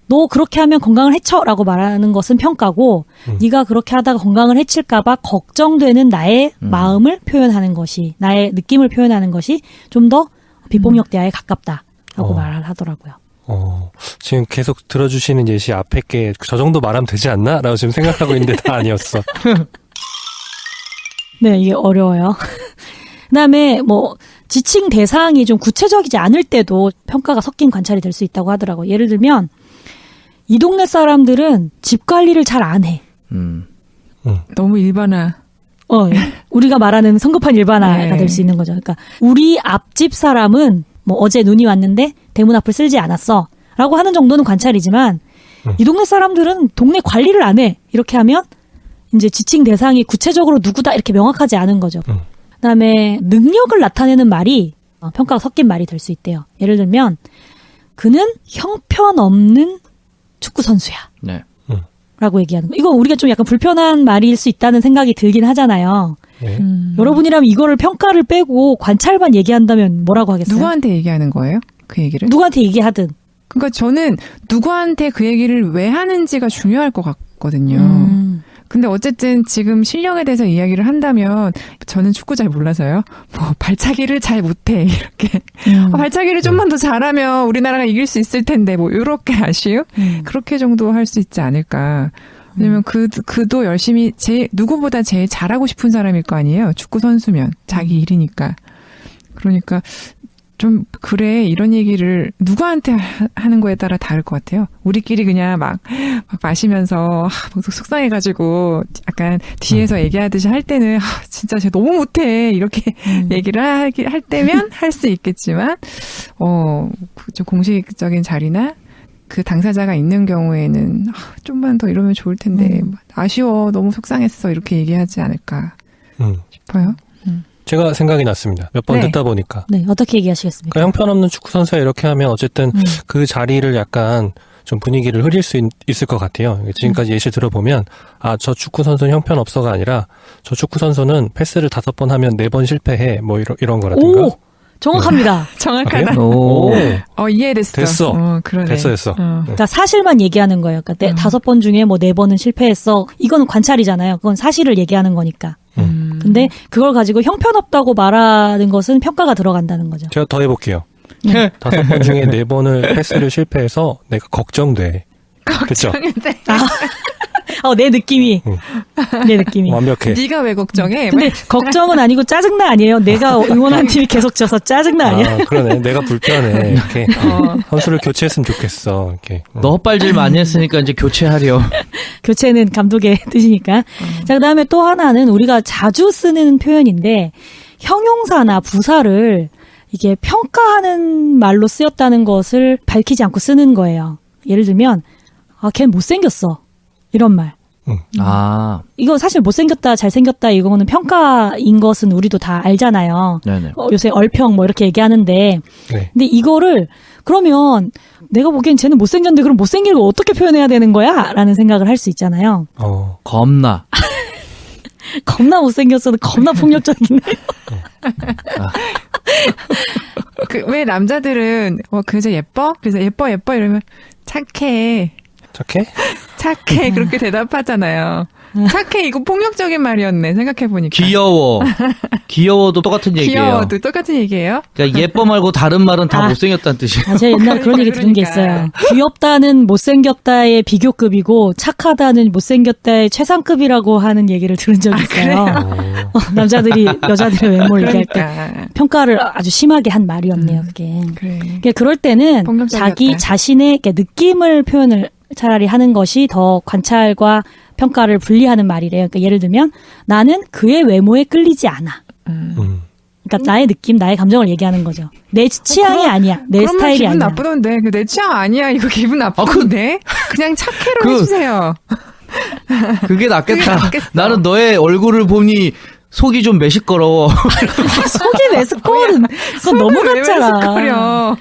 너 그렇게 하면 건강을 해쳐 라고 말하는 것은 평가고 네가 그렇게 하다가 건강을 해칠까 봐 걱정되는 나의 마음을 표현하는 것이 나의 느낌을 표현하는 것이 좀 더 비폭력 대화에 가깝다라고 말을 하더라고요. 지금 계속 들어주시는 예시 앞에 게 저 정도 말하면 되지 않나? 라고 지금 생각하고 있는데 다 아니었어. 네, 이게 어려워요. 그다음에 뭐 지칭 대상이 좀 구체적이지 않을 때도 평가가 섞인 관찰이 될 수 있다고 하더라고요. 예를 들면 이 동네 사람들은 집 관리를 잘 안 해. 너무 일반화. 우리가 말하는 성급한 일반화가 네. 될 수 있는 거죠. 그러니까 우리 앞집 사람은 뭐 어제 눈이 왔는데 대문 앞을 쓸지 않았어. 라고 하는 정도는 관찰이지만 이 동네 사람들은 동네 관리를 안 해. 이렇게 하면 이제 지칭 대상이 구체적으로 누구다 이렇게 명확하지 않은 거죠. 그다음에 능력을 나타내는 말이 평가가 섞인 말이 될 수 있대요. 예를 들면 그는 형편없는 축구 선수야. 네. 라고 얘기하는 거. 이거 우리가 좀 약간 불편한 말일 수 있다는 생각이 들긴 하잖아요. 네. 여러분이라면 이거를 평가를 빼고 관찰만 얘기한다면 뭐라고 하겠어요? 누구한테 얘기하는 거예요? 그 얘기를? 누구한테 얘기하든. 그러니까 저는 누구한테 그 얘기를 왜 하는지가 중요할 것 같거든요. 근데 어쨌든 지금 실력에 대해서 이야기를 한다면 저는 축구 잘 몰라서요. 뭐 발차기를 잘 못해 이렇게 발차기를 좀만 더 잘하면 우리나라가 이길 수 있을 텐데 뭐 이렇게 아쉬움 그렇게 정도 할 수 있지 않을까. 왜냐면 그도 열심히 누구보다 제일 잘하고 싶은 사람일 거 아니에요. 축구 선수면 자기 일이니까. 그러니까 좀 그래 이런 얘기를 누구한테 하는 거에 따라 다를 것 같아요. 우리끼리 그냥 막 마시면서 속상해가지고 약간 뒤에서 얘기하듯이 할 때는 진짜 쟤 너무 못해 이렇게 얘기를 할 때면 할 수 있겠지만 좀 공식적인 자리나 그 당사자가 있는 경우에는 좀만 더 이러면 좋을 텐데 아쉬워 너무 속상했어 이렇게 얘기하지 않을까 싶어요. 제가 생각이 났습니다. 몇 번 네. 듣다 보니까. 네, 어떻게 얘기하시겠습니까? 그러니까 형편없는 축구 선수가 이렇게 하면 어쨌든 그 자리를 약간 좀 분위기를 흐릴 수 있을 것 같아요. 지금까지 예시 들어보면 저 축구 선수는 형편없어가 아니라 저 축구 선수는 패스를 5번 하면 4번 실패해 뭐 이런 거라든가. 오! 정확합니다. 정확하다. 오. 이해됐어. 됐어. 그러네. 됐어. 그러니까 사실만 얘기하는 거예요. 그러니까 5번 중에 뭐 4번은 실패했어. 이건 관찰이잖아요. 그건 사실을 얘기하는 거니까. 근데 그걸 가지고 형편없다고 말하는 것은 평가가 들어간다는 거죠. 제가 더 해볼게요. 5번 중에 4번을 패스를 실패해서 내가 걱정돼. 그렇죠? 내 느낌이. 내 느낌이. 완벽해. 네가 왜 걱정해? 근데 걱정은 아니고 짜증나 아니에요. 내가 응원한 팀이 계속 져서 짜증나 아니야. 그러네. 내가 불편해. 이렇게 선수를 교체했으면 좋겠어. 이렇게. 너 헛발질 많이 했으니까 이제 교체하려. 교체는 감독의 뜻이니까. 자, 그다음에 또 하나는 우리가 자주 쓰는 표현인데 형용사나 부사를 이게 평가하는 말로 쓰였다는 것을 밝히지 않고 쓰는 거예요. 예를 들면 걔는 못생겼어. 이런 말. 이거 사실 못생겼다, 잘생겼다 이거는 평가인 것은 우리도 다 알잖아요. 네네. 요새 얼평 뭐 이렇게 얘기하는데 네. 근데 이거를 그러면 내가 보기엔 쟤는 못생겼는데 그럼 못생긴 걸 어떻게 표현해야 되는 거야? 라는 생각을 할 수 있잖아요. 겁나. 겁나 못생겼어도 겁나 폭력적이네. 왜 남자들은 그저 예뻐? 그래서 예뻐 이러면 착해 그렇게 대답하잖아요. 착해 이거 폭력적인 말이었네 생각해보니까. 귀여워도 똑같은 얘기예요. 귀여워도 똑같은 얘기예요? 그러니까 예뻐 말고 다른 말은 다 못생겼다는 뜻이에요. 제가 옛날에 그런 얘기 들은 게 있어요. 귀엽다는 못생겼다의 비교급이고 착하다는 못생겼다의 최상급이라고 하는 얘기를 들은 적이 있어요. 남자들이 여자들의 외모를 얘기할 때 평가를 아주 심하게 한 말이었네요. 그게. 그래. 그러니까 그럴 때는 폭력적이었다. 자기 자신의 느낌을 표현을 차라리 하는 것이 더 관찰과 평가를 분리하는 말이래요. 그러니까 예를 들면 나는 그의 외모에 끌리지 않아. 그러니까 나의 느낌, 나의 감정을 얘기하는 거죠. 내 취향이 아니야. 내 스타일이 기분 아니야. 나쁘던데 내 취향 아니야. 이거 기분 나쁘던데. 그냥 착해로 그- 해주세요. 그게 낫겠다. 그게 낫겠어. 나는 너의 얼굴을 보니 속이 좀 매식거러워. 속이 메스꺼는 그건 너무 왜 같잖아. 메스꺼려.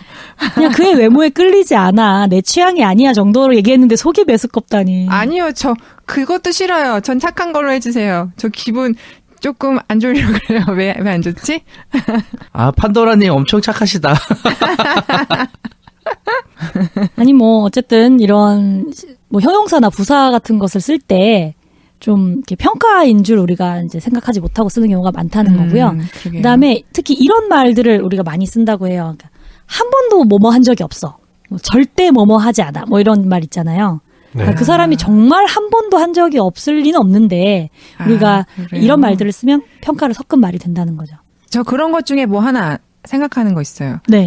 그냥 그의 외모에 끌리지 않아. 내 취향이 아니야 정도로 얘기했는데 속이 메스껍다니. 아니요, 저 그것도 싫어요. 전 착한 걸로 해주세요. 저 기분 조금 안 좋으려고 그래요. 왜 안 좋지? 아, 판도라님 엄청 착하시다. 아니 뭐 어쨌든 이런 뭐 형용사나 부사 같은 것을 쓸 때 좀 이렇게 평가인 줄 우리가 이제 생각하지 못하고 쓰는 경우가 많다는 거고요. 그러게요. 그다음에 특히 이런 말들을 우리가 많이 쓴다고 해요. 그러니까 한 번도 뭐뭐 한 적이 없어. 뭐 절대 뭐뭐 하지 않아. 뭐 이런 말 있잖아요. 네. 그러니까 그 사람이 정말 한 번도 한 적이 없을 리는 없는데 우리가 그래요? 이런 말들을 쓰면 평가를 섞은 말이 된다는 거죠. 저 그런 것 중에 뭐 하나 생각하는 거 있어요. 네.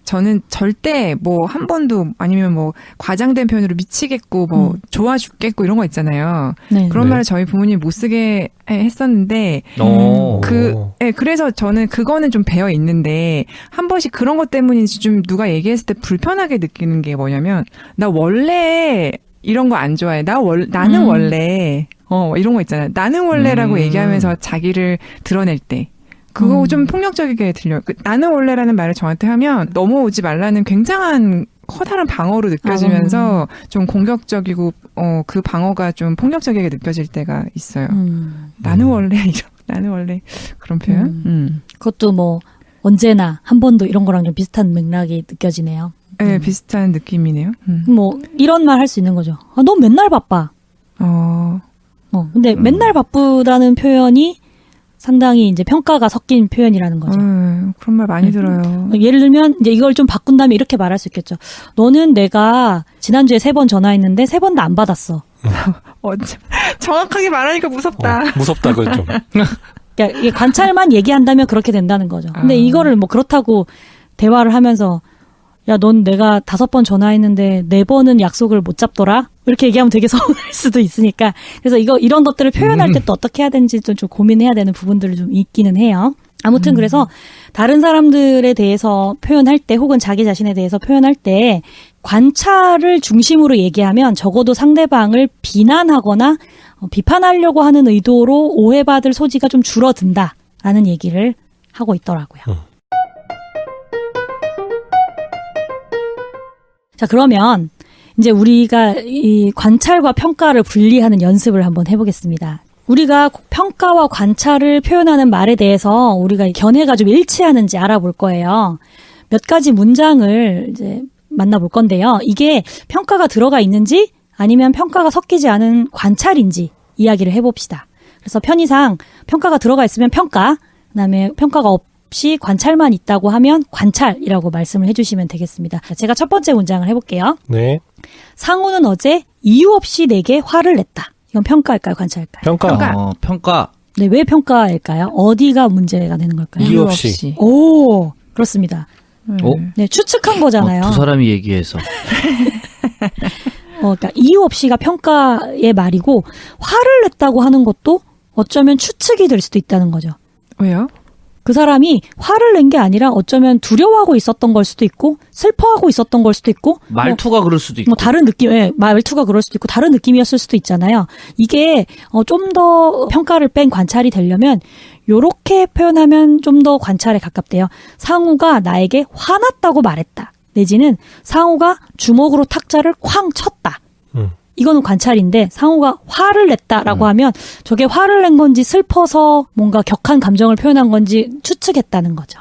저는 절대 뭐 한 번도 아니면 뭐 과장된 표현으로 미치겠고 뭐 좋아 죽겠고 이런 거 있잖아요. 네. 그런 네. 말을 저희 부모님 못 쓰게 했었는데 어. 그래서 저는 그거는 좀 배어 있는데 한 번씩 그런 것 때문인지 좀 누가 얘기했을 때 불편하게 느끼는 게 뭐냐면 나 원래 이런 거 안 좋아해. 나는 원래 이런 거 있잖아요. 나는 원래라고 얘기하면서 자기를 드러낼 때 그거 좀 폭력적이게 들려요. 나는 원래라는 말을 저한테 하면 넘어오지 말라는 굉장한 커다란 방어로 느껴지면서 좀 공격적이고 그 방어가 좀 폭력적이게 느껴질 때가 있어요. 나는 원래 나는 원래 그런 표현. 그것도 뭐 언제나 한 번도 이런 거랑 좀 비슷한 맥락이 느껴지네요. 네, 비슷한 느낌이네요. 뭐 이런 말 할 수 있는 거죠. 아, 넌 맨날 바빠. 근데 맨날 바쁘다는 표현이 상당히 이제 평가가 섞인 표현이라는 거죠. 그런 말 많이 들어요. 예를 들면 이제 이걸 좀 바꾼 다음에 이렇게 말할 수 있겠죠. 너는 내가 지난주에 3번 전화했는데 3번도 안 받았어. 정확하게 말하니까 무섭다. 무섭다, 그건 좀. 그러니까 이게 관찰만 얘기한다면 그렇게 된다는 거죠. 근데 이거를 뭐 그렇다고 대화를 하면서 야, 넌 내가 5번 전화했는데 4번은 약속을 못 잡더라? 이렇게 얘기하면 되게 서운할 수도 있으니까. 그래서 이런 것들을 표현할 때 또 어떻게 해야 되는지 좀 고민해야 되는 부분들이 좀 있기는 해요. 아무튼 그래서 다른 사람들에 대해서 표현할 때 혹은 자기 자신에 대해서 표현할 때 관찰을 중심으로 얘기하면 적어도 상대방을 비난하거나 비판하려고 하는 의도로 오해받을 소지가 좀 줄어든다라는 얘기를 하고 있더라고요. 자, 그러면 이제 우리가 이 관찰과 평가를 분리하는 연습을 한번 해보겠습니다. 우리가 평가와 관찰을 표현하는 말에 대해서 우리가 견해가 좀 일치하는지 알아볼 거예요. 몇 가지 문장을 이제 만나볼 건데요. 이게 평가가 들어가 있는지 아니면 평가가 섞이지 않은 관찰인지 이야기를 해봅시다. 그래서 편의상 평가가 들어가 있으면 평가, 그다음에 평가가 없이 관찰만 있다고 하면 관찰이라고 말씀을 해주시면 되겠습니다. 제가 첫 번째 문장을 해볼게요. 네. 상우는 어제 이유 없이 내게 화를 냈다. 이건 평가일까요? 관찰일까요? 평가. 평가. 네, 왜 평가일까요? 어디가 문제가 되는 걸까요? 이유 없이. 오, 그렇습니다. 어? 네, 추측한 거잖아요. 두 사람이 얘기해서. 그러니까 이유 없이가 평가의 말이고 화를 냈다고 하는 것도 어쩌면 추측이 될 수도 있다는 거죠. 왜요? 그 사람이 화를 낸 게 아니라 어쩌면 두려워하고 있었던 걸 수도 있고 슬퍼하고 있었던 걸 수도 있고 말투가 그럴 수도 있고. 뭐 다른 느낌, 말투가 그럴 수도 있고 다른 느낌이었을 수도 있잖아요. 이게 좀 더 평가를 뺀 관찰이 되려면 요렇게 표현하면 좀 더 관찰에 가깝대요. 상우가 나에게 화났다고 말했다. 내지는 상우가 주먹으로 탁자를 쾅 쳤다. 이거는 관찰인데 상우가 화를 냈다라고 하면 저게 화를 낸 건지 슬퍼서 뭔가 격한 감정을 표현한 건지 추측했다는 거죠.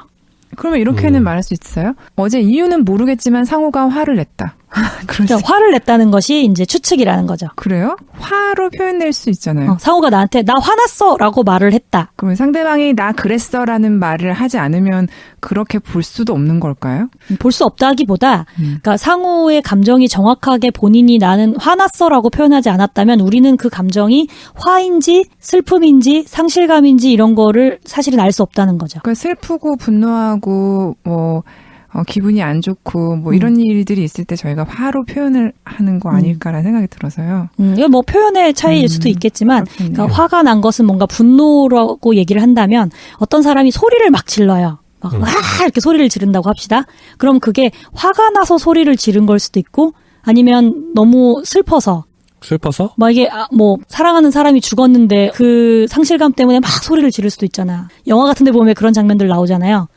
그러면 이렇게는 말할 수 있어요? 어제 이유는 모르겠지만 상우가 화를 냈다. 그러니까 화를 냈다는 것이 이제 추측이라는 거죠. 그래요? 화로 표현될 수 있잖아요. 상우가 나한테 나 화났어라고 말을 했다. 그러면 상대방이 나 그랬어라는 말을 하지 않으면 그렇게 볼 수도 없는 걸까요? 볼 수 없다기보다 그러니까 상우의 감정이 정확하게 본인이 나는 화났어라고 표현하지 않았다면 우리는 그 감정이 화인지 슬픔인지 상실감인지 이런 거를 사실은 알 수 없다는 거죠. 그러니까 슬프고 분노하고 뭐 기분이 안 좋고 뭐 이런 일들이 있을 때 저희가 화로 표현을 하는 거 아닐까라는 생각이 들어서요. 이거 뭐 표현의 차이일 수도 있겠지만 그렇겠네요. 그러니까 화가 난 것은 뭔가 분노라고 얘기를 한다면 어떤 사람이 소리를 막 질러요. 막 와 이렇게 소리를 지른다고 합시다. 그럼 그게 화가 나서 소리를 지른 걸 수도 있고 아니면 너무 슬퍼서 슬퍼서? 막 이게 뭐 사랑하는 사람이 죽었는데 그 상실감 때문에 막 소리를 지를 수도 있잖아. 영화 같은 데 보면 그런 장면들 나오잖아요.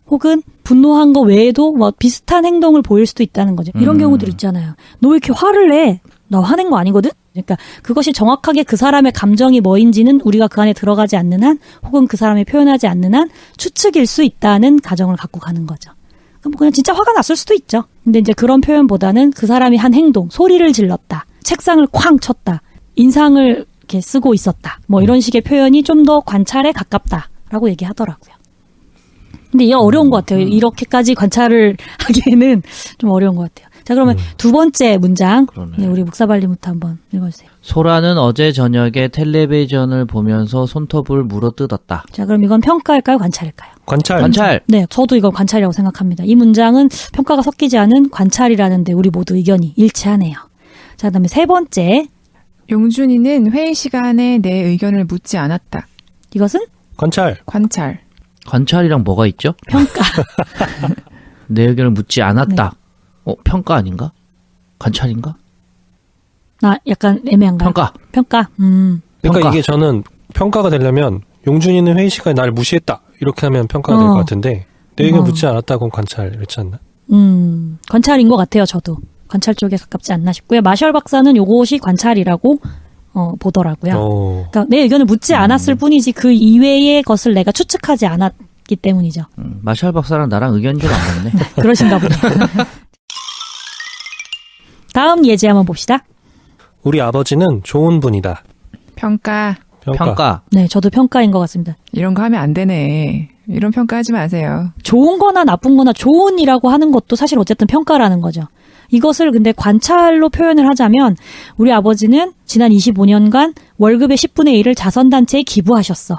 혹은 분노한 거 외에도 뭐 비슷한 행동을 보일 수도 있다는 거죠. 이런 경우들 있잖아요. 너 왜 이렇게 화를 내? 나 화낸 거 아니거든? 그러니까 그것이 정확하게 그 사람의 감정이 뭐인지는 우리가 그 안에 들어가지 않는 한 혹은 그 사람이 표현하지 않는 한 추측일 수 있다는 가정을 갖고 가는 거죠. 그럼 그냥 진짜 화가 났을 수도 있죠. 근데 이제 그런 표현보다는 그 사람이 한 행동, 소리를 질렀다, 책상을 쾅 쳤다, 인상을 이렇게 쓰고 있었다, 뭐 이런 식의 표현이 좀 더 관찰에 가깝다라고 얘기하더라고요. 근데 이게 어려운 것 같아요. 이렇게까지 관찰을 하기에는 좀 어려운 것 같아요. 자, 그러면 두 번째 문장. 그러네. 네, 우리 묵사발리부터 한번 읽어주세요. 소라는 어제 저녁에 텔레비전을 보면서 손톱을 물어뜯었다. 자, 그럼 이건 평가일까요? 관찰일까요? 관찰. 네, 저도 이걸 관찰이라고 생각합니다. 이 문장은 평가가 섞이지 않은 관찰이라는데 우리 모두 의견이 일치하네요. 자, 그다음에 세 번째. 용준이는 회의 시간에 내 의견을 묻지 않았다. 이것은 관찰. 관찰. 관찰이랑 뭐가 있죠? 평가. 내 의견을 묻지 않았다. 평가 아닌가? 관찰인가? 약간 애매한가요? 평가. 그러니까 평가. 이게 저는 평가가 되려면 용준이는 회의 시간에 날 무시했다. 이렇게 하면 평가가 될 것 같은데 내 의견 묻지 않았다고는 관찰 이렇지 않나? 관찰인 것 같아요. 저도. 관찰 쪽에 가깝지 않나 싶고요. 마셜 박사는 요것이 관찰이라고 보더라고요. 그러니까 내 의견을 묻지 않았을 뿐이지 그 이외의 것을 내가 추측하지 않았기 때문이죠. 마샬 박사랑 나랑 의견이 좀 안 맞네. 그러신가 보네요. 다음 예제 한번 봅시다. 우리 아버지는 좋은 분이다. 평가. 평가. 네, 저도 평가인 것 같습니다. 이런 거 하면 안 되네. 이런 평가하지 마세요. 좋은 거나 나쁜 거나 좋은이라고 하는 것도 사실 어쨌든 평가라는 거죠. 이것을 근데 관찰로 표현을 하자면 우리 아버지는 지난 25년간 월급의 10분의 1을 자선단체에 기부하셨어.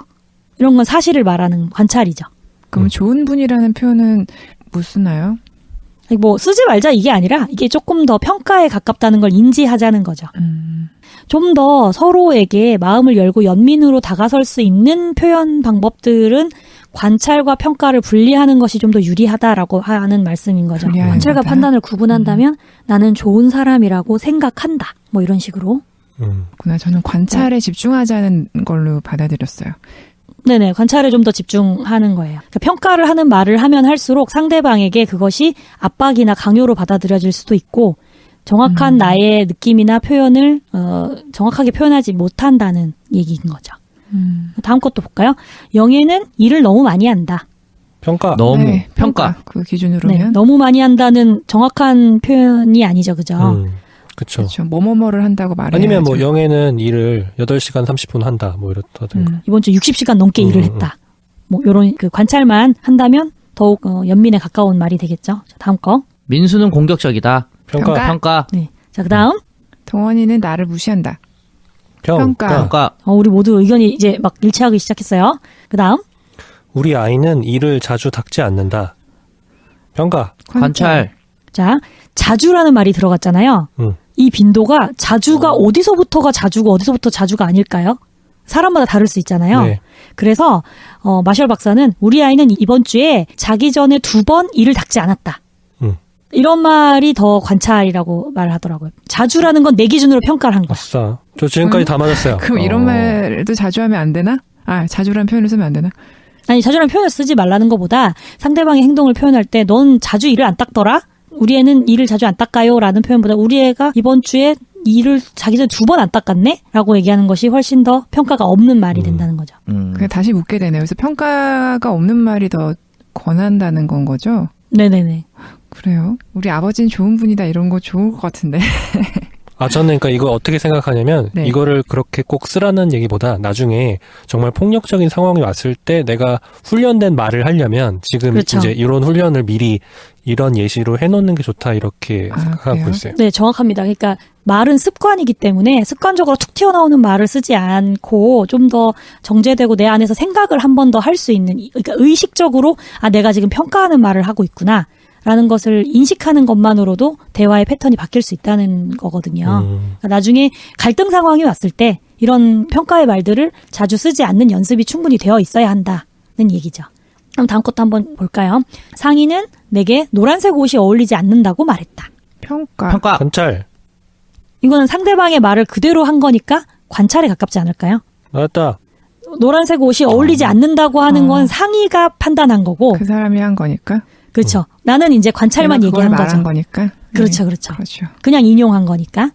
이런 건 사실을 말하는 관찰이죠. 그럼 좋은 분이라는 표현은 못 쓰나요? 뭐 쓰지 말자 이게 아니라 이게 조금 더 평가에 가깝다는 걸 인지하자는 거죠. 좀 더 서로에게 마음을 열고 연민으로 다가설 수 있는 표현 방법들은 관찰과 평가를 분리하는 것이 좀 더 유리하다라고 하는 말씀인 거죠. 관찰과 거다. 판단을 구분한다면 나는 좋은 사람이라고 생각한다. 뭐 이런 식으로. 그나 저는 관찰에 집중하자는 걸로 받아들였어요. 네네. 관찰에 좀 더 집중하는 거예요. 그러니까 평가를 하는 말을 하면 할수록 상대방에게 그것이 압박이나 강요로 받아들여질 수도 있고 정확한 나의 느낌이나 표현을 정확하게 표현하지 못한다는 얘기인 거죠. 다음 것도 볼까요? 영애는 일을 너무 많이 한다. 평가. 너무. 네, 평가. 그 기준으로면. 네, 너무 많이 한다는 정확한 표현이 아니죠. 그죠? 그렇죠. 그렇죠. 뭐뭐뭐를 한다고 말해야죠. 아니면 뭐 영애는 일을 8시간 30분 한다. 뭐 이렇다든가. 이번 주 60시간 넘게 일을 했다. 뭐 요런 그 관찰만 한다면 더욱 연민에 가까운 말이 되겠죠. 자, 다음 거. 민수는 공격적이다. 평가. 네. 자, 그다음. 동원이는 나를 무시한다. 평가. 우리 모두 의견이 이제 막 일치하기 시작했어요. 그다음. 우리 아이는 이를 자주 닦지 않는다. 평가. 관찰. 자, 자주라는 말이 들어갔잖아요. 이 빈도가 자주가 어디서부터가 자주고 어디서부터 자주가 아닐까요? 사람마다 다를 수 있잖아요. 네. 그래서 마셜 박사는 우리 아이는 이번 주에 자기 전에 2번 이를 닦지 않았다. 이런 말이 더 관찰이라고 말하더라고요. 자주라는 건 내 기준으로 평가를 한 거야. 아싸. 저 지금까지 다 맞았어요. 그럼 이런 말도 자주 하면 안 되나? 자주란 표현을 쓰면 안 되나? 아니, 자주라는 표현을 쓰지 말라는 것보다 상대방의 행동을 표현할 때 넌 자주 이를 안 닦더라? 우리 애는 이를 자주 안 닦아요? 라는 표현보다 우리 애가 이번 주에 이를 자기 전에 2번 안 닦았네? 라고 얘기하는 것이 훨씬 더 평가가 없는 말이 된다는 거죠. 그냥 다시 묻게 되네요. 그래서 평가가 없는 말이 더 권한다는 건 거죠? 네네네. 그래요. 우리 아버지는 좋은 분이다 이런 거 좋을 것 같은데. 저는 그러니까 이거 어떻게 생각하냐면 네. 이거를 그렇게 꼭 쓰라는 얘기보다 나중에 정말 폭력적인 상황이 왔을 때 내가 훈련된 말을 하려면 지금 그렇죠. 이제 이런 훈련을 미리 이런 예시로 해놓는 게 좋다 이렇게 생각하고 그래요? 있어요. 네, 정확합니다. 그러니까 말은 습관이기 때문에 습관적으로 툭 튀어나오는 말을 쓰지 않고 좀 더 정제되고 내 안에서 생각을 한 번 더 할 수 있는, 그러니까 의식적으로 내가 지금 평가하는 말을 하고 있구나 라는 것을 인식하는 것만으로도 대화의 패턴이 바뀔 수 있다는 거거든요. 그러니까 나중에 갈등 상황이 왔을 때 이런 평가의 말들을 자주 쓰지 않는 연습이 충분히 되어 있어야 한다는 얘기죠. 그럼 다음 것도 한번 볼까요? 상희는 내게 노란색 옷이 어울리지 않는다고 말했다. 평가. 평가. 관찰. 이거는 상대방의 말을 그대로 한 거니까 관찰에 가깝지 않을까요? 맞다. 노란색 옷이 어울리지 않는다고 하는 건 상의가 판단한 거고, 그 사람이 한 거니까. 그렇죠. 나는 이제 관찰만 내가 그걸 얘기한 말한 거죠. 거니까. 그렇죠, 네. 그렇죠. 그렇죠. 그냥 인용한 거니까.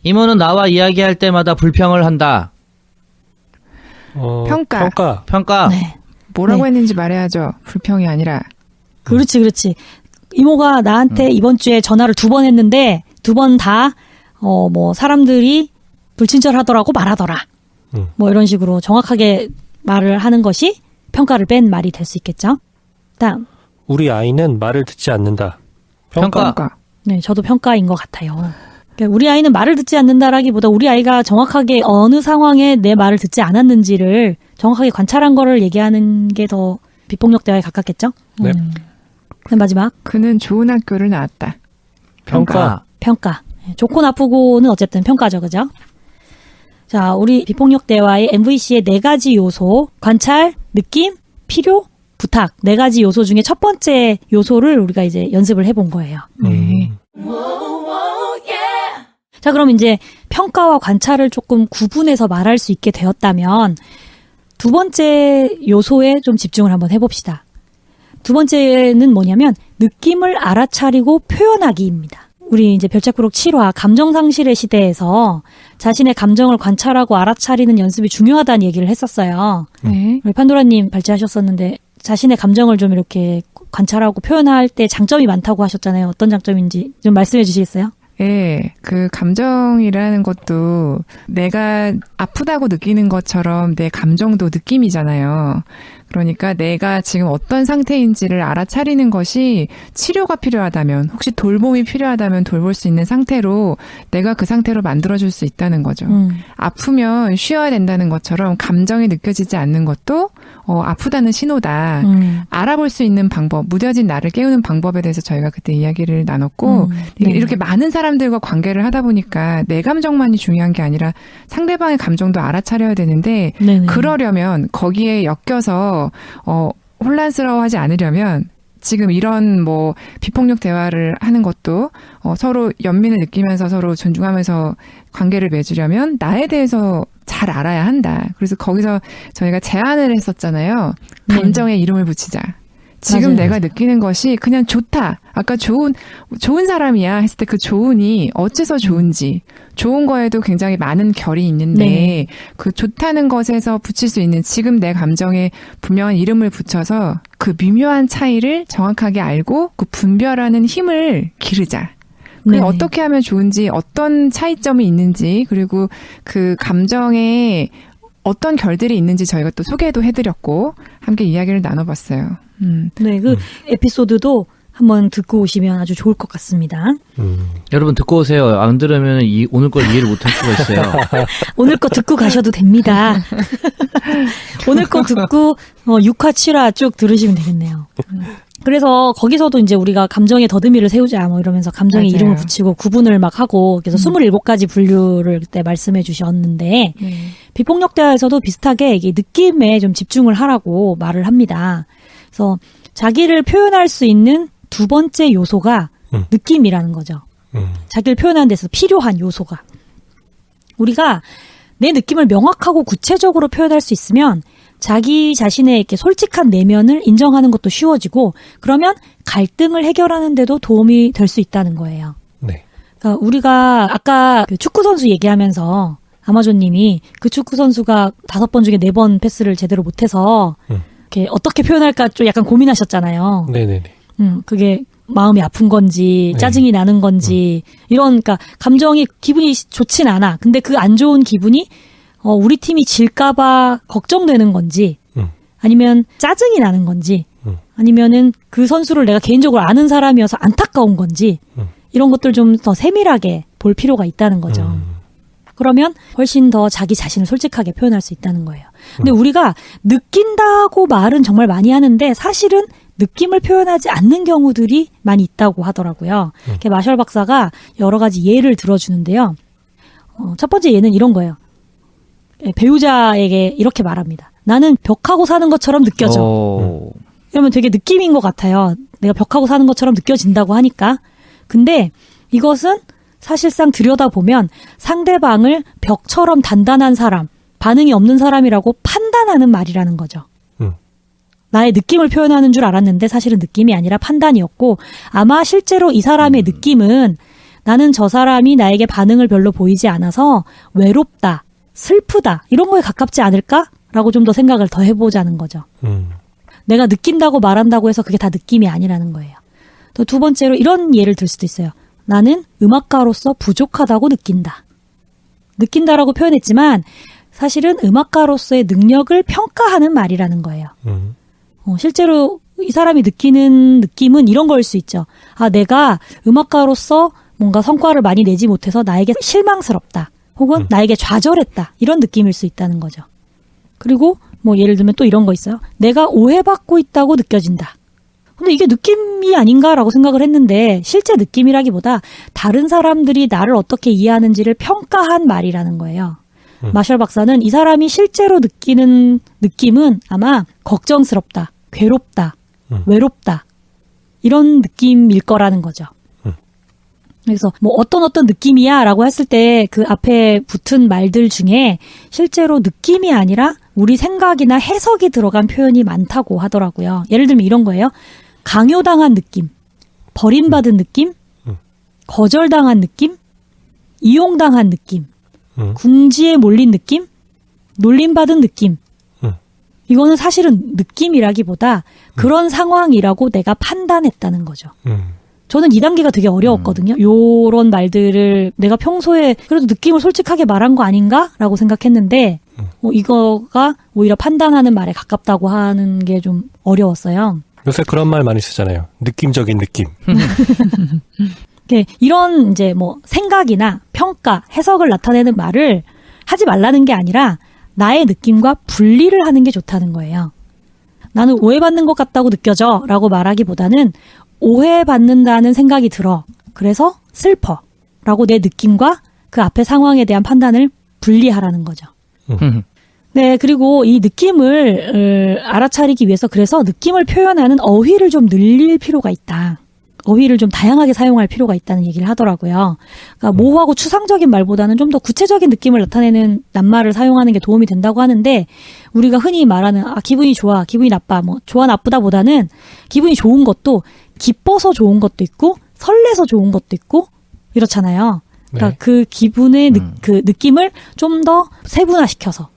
이모는 나와 이야기할 때마다 불평을 한다. 평가. 평가. 평가. 네. 뭐라고 네. 했는지 말해야죠. 불평이 아니라. 그렇지, 그렇지. 이모가 나한테 이번 주에 전화를 2번 했는데, 2번 다, 사람들이 불친절하더라고 말하더라. 뭐 이런 식으로 정확하게 말을 하는 것이 평가를 뺀 말이 될 수 있겠죠. 다음. 우리 아이는 말을 듣지 않는다. 평가. 평가. 네, 저도 평가인 것 같아요. 그러니까 우리 아이는 말을 듣지 않는다라기보다 우리 아이가 정확하게 어느 상황에 내 말을 듣지 않았는지를 정확하게 관찰한 거를 얘기하는 게 더 비폭력 대화에 가깝겠죠? 네. 그럼 마지막. 그는 좋은 학교를 나왔다. 평가. 평가. 좋고 나쁘고는 어쨌든 평가죠, 그죠? 자, 우리 비폭력 대화의 MVC의 4가지 요소, 관찰, 느낌, 필요, 부탁. 4가지 요소 중에 첫 번째 요소를 우리가 이제 연습을 해본 거예요. 네. 자, 그럼 이제 평가와 관찰을 조금 구분해서 말할 수 있게 되었다면 두 번째 요소에 좀 집중을 한번 해봅시다. 두 번째는 뭐냐면 느낌을 알아차리고 표현하기입니다. 우리 이제 별책부록 7화 감정상실의 시대에서 자신의 감정을 관찰하고 알아차리는 연습이 중요하다는 얘기를 했었어요. 네. 우리 판도라님 발제하셨었는데 자신의 감정을 좀 이렇게 관찰하고 표현할 때 장점이 많다고 하셨잖아요. 어떤 장점인지 좀 말씀해 주시겠어요? 예, 그 감정이라는 것도 내가 아프다고 느끼는 것처럼 내 감정도 느낌이잖아요. 그러니까 내가 지금 어떤 상태인지를 알아차리는 것이 치료가 필요하다면, 혹시 돌봄이 필요하다면 돌볼 수 있는 상태로 내가 그 상태로 만들어줄 수 있다는 거죠. 아프면 쉬어야 된다는 것처럼 감정이 느껴지지 않는 것도 아프다는 신호다. 알아볼 수 있는 방법, 무뎌진 나를 깨우는 방법에 대해서 저희가 그때 이야기를 나눴고 네. 이렇게 많은 사람들과 관계를 하다 보니까 내 감정만이 중요한 게 아니라 상대방의 감정도 알아차려야 되는데 네네. 그러려면 거기에 엮여서 혼란스러워하지 않으려면 지금 이런 뭐 비폭력 대화를 하는 것도 서로 연민을 느끼면서 서로 존중하면서 관계를 맺으려면 나에 대해서 잘 알아야 한다. 그래서 거기서 저희가 제안을 했었잖아요. 감정에 이름을 붙이자. 지금 맞아요. 내가 느끼는 것이 그냥 좋다. 아까 좋은 사람이야 했을 때 그 좋은이 어째서 좋은지. 좋은 거에도 굉장히 많은 결이 있는데 네. 그 좋다는 것에서 붙일 수 있는 지금 내 감정에 분명한 이름을 붙여서 그 미묘한 차이를 정확하게 알고 그 분별하는 힘을 기르자. 네. 어떻게 하면 좋은지, 어떤 차이점이 있는지, 그리고 그 감정에 어떤 결들이 있는지 저희가 또 소개도 해드렸고 함께 이야기를 나눠봤어요. 네, 그 에피소드도 한번 듣고 오시면 아주 좋을 것 같습니다. 여러분 듣고 오세요. 안 들으면 오늘 걸 이해를 못할 수가 있어요. 오늘 거 듣고 가셔도 됩니다. 오늘 거 듣고 6화, 7화 쭉 들으시면 되겠네요. 그래서 거기서도 이제 우리가 감정의 더듬이를 세우자 뭐 이러면서 감정에 맞아요. 이름을 붙이고 구분을 막 하고 그래서 27가지 분류를 그때 말씀해 주셨는데 비폭력 대화에서도 비슷하게 이게 느낌에 좀 집중을 하라고 말을 합니다. 그래서 자기를 표현할 수 있는 두 번째 요소가 느낌이라는 거죠. 자기를 표현하는 데서 필요한 요소가. 우리가 내 느낌을 명확하고 구체적으로 표현할 수 있으면 자기 자신의 이렇게 솔직한 내면을 인정하는 것도 쉬워지고 그러면 갈등을 해결하는 데도 도움이 될 수 있다는 거예요. 네. 그러니까 우리가 아까 그 축구 선수 얘기하면서 아마존님이 그 축구 선수가 5번 중에 4번 패스를 제대로 못해서 이렇게 어떻게 표현할까 좀 약간 고민하셨잖아요. 네네네. 그게 마음이 아픈 건지 네. 짜증이 나는 건지 이런 그러니까 감정이 기분이 좋진 않아. 근데 그 안 좋은 기분이 우리 팀이 질까봐 걱정되는 건지 아니면 짜증이 나는 건지 아니면은 그 선수를 내가 개인적으로 아는 사람이어서 안타까운 건지 이런 것들 좀 더 세밀하게 볼 필요가 있다는 거죠. 그러면 훨씬 더 자기 자신을 솔직하게 표현할 수 있다는 거예요. 근데 우리가 느낀다고 말은 정말 많이 하는데 사실은 느낌을 표현하지 않는 경우들이 많이 있다고 하더라고요. 마셜 박사가 여러 가지 예를 들어주는데요. 첫 번째 예는 이런 거예요. 배우자에게 이렇게 말합니다. 나는 벽하고 사는 것처럼 느껴져. 이러면 되게 느낌인 것 같아요. 내가 벽하고 사는 것처럼 느껴진다고 하니까. 근데 이것은 사실상 들여다보면 상대방을 벽처럼 단단한 사람, 반응이 없는 사람이라고 판단하는 말이라는 거죠. 나의 느낌을 표현하는 줄 알았는데 사실은 느낌이 아니라 판단이었고, 아마 실제로 이 사람의 느낌은 나는 저 사람이 나에게 반응을 별로 보이지 않아서 외롭다, 슬프다 이런 거에 가깝지 않을까라고 좀 더 생각을 더 해보자는 거죠. 내가 느낀다고 말한다고 해서 그게 다 느낌이 아니라는 거예요. 또 두 번째로 이런 예를 들 수도 있어요. 나는 음악가로서 부족하다고 느낀다. 느낀다라고 표현했지만 사실은 음악가로서의 능력을 평가하는 말이라는 거예요. 실제로 이 사람이 느끼는 느낌은 이런 거일 수 있죠. 아, 내가 음악가로서 뭔가 성과를 많이 내지 못해서 나에게 실망스럽다. 혹은 나에게 좌절했다. 이런 느낌일 수 있다는 거죠. 그리고 뭐 예를 들면 또 이런 거 있어요. 내가 오해받고 있다고 느껴진다. 근데 이게 느낌이 아닌가라고 생각을 했는데 실제 느낌이라기보다 다른 사람들이 나를 어떻게 이해하는지를 평가한 말이라는 거예요. 마셜 박사는 이 사람이 실제로 느끼는 느낌은 아마 걱정스럽다, 괴롭다, 외롭다 이런 느낌일 거라는 거죠. 그래서 뭐 어떤 느낌이야 라고 했을 때 그 앞에 붙은 말들 중에 실제로 느낌이 아니라 우리 생각이나 해석이 들어간 표현이 많다고 하더라고요. 예를 들면 이런 거예요. 강요당한 느낌, 버림받은 느낌, 거절당한 느낌, 이용당한 느낌, 궁지에 몰린 느낌, 놀림받은 느낌. 이거는 사실은 느낌이라기보다 그런 상황이라고 내가 판단했다는 거죠. 저는 이 단계가 되게 어려웠거든요. 요런 말들을 내가 평소에 그래도 느낌을 솔직하게 말한 거 아닌가라고 생각했는데 이거가 오히려 판단하는 말에 가깝다고 하는 게 좀 어려웠어요. 요새 그런 말 많이 쓰잖아요. 느낌적인 느낌. 이런 이제 뭐 생각이나 평가, 해석을 나타내는 말을 하지 말라는 게 아니라 나의 느낌과 분리를 하는 게 좋다는 거예요. 나는 오해받는 것 같다고 느껴져 라고 말하기보다는 오해받는다는 생각이 들어. 그래서 슬퍼. 라고 내 느낌과 그 앞의 상황에 대한 판단을 분리하라는 거죠. 네, 그리고 이 느낌을 알아차리기 위해서 그래서 느낌을 표현하는 어휘를 좀 늘릴 필요가 있다. 어휘를 좀 다양하게 사용할 필요가 있다는 얘기를 하더라고요. 그러니까 모호하고 추상적인 말보다는 좀 더 구체적인 느낌을 나타내는 낱말을 사용하는 게 도움이 된다고 하는데 우리가 흔히 말하는 기분이 좋아, 기분이 나빠, 뭐 좋아 나쁘다 보다는 기분이 좋은 것도 기뻐서 좋은 것도 있고 설레서 좋은 것도 있고 이렇잖아요. 그러니까 네. 그 기분의 그 느낌을 좀 더 세분화시켜서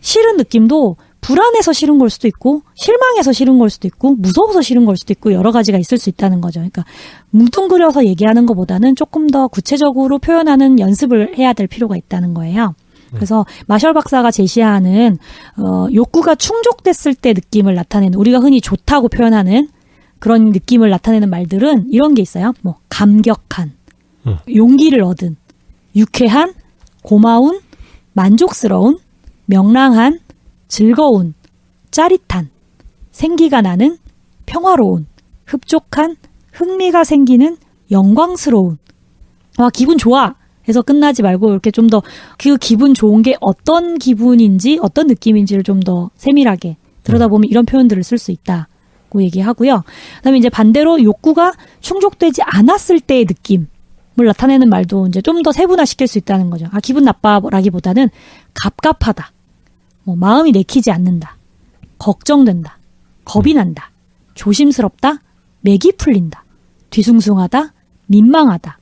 싫은 느낌도 불안해서 싫은 걸 수도 있고 실망해서 싫은 걸 수도 있고 무서워서 싫은 걸 수도 있고 여러 가지가 있을 수 있다는 거죠. 그러니까 뭉뚱그려서 얘기하는 것보다는 조금 더 구체적으로 표현하는 연습을 해야 될 필요가 있다는 거예요. 그래서 마셜 박사가 제시하는 욕구가 충족됐을 때 느낌을 나타내는 우리가 흔히 좋다고 표현하는 그런 느낌을 나타내는 말들은 이런 게 있어요. 뭐 감격한, 용기를 얻은, 유쾌한, 고마운, 만족스러운, 명랑한, 즐거운, 짜릿한, 생기가 나는, 평화로운, 흡족한, 흥미가 생기는, 영광스러운. 기분 좋아! 해서 끝나지 말고 이렇게 좀 더 그 기분 좋은 게 어떤 기분인지 어떤 느낌인지를 좀 더 세밀하게 들여다보면 이런 표현들을 쓸 수 있다고 얘기하고요. 그다음에 이제 반대로 욕구가 충족되지 않았을 때의 느낌을 나타내는 말도 이제 좀 더 세분화시킬 수 있다는 거죠. 기분 나빠라기보다는 갑갑하다. 뭐 마음이 내키지 않는다. 걱정된다. 겁이 난다. 조심스럽다. 맥이 풀린다. 뒤숭숭하다. 민망하다.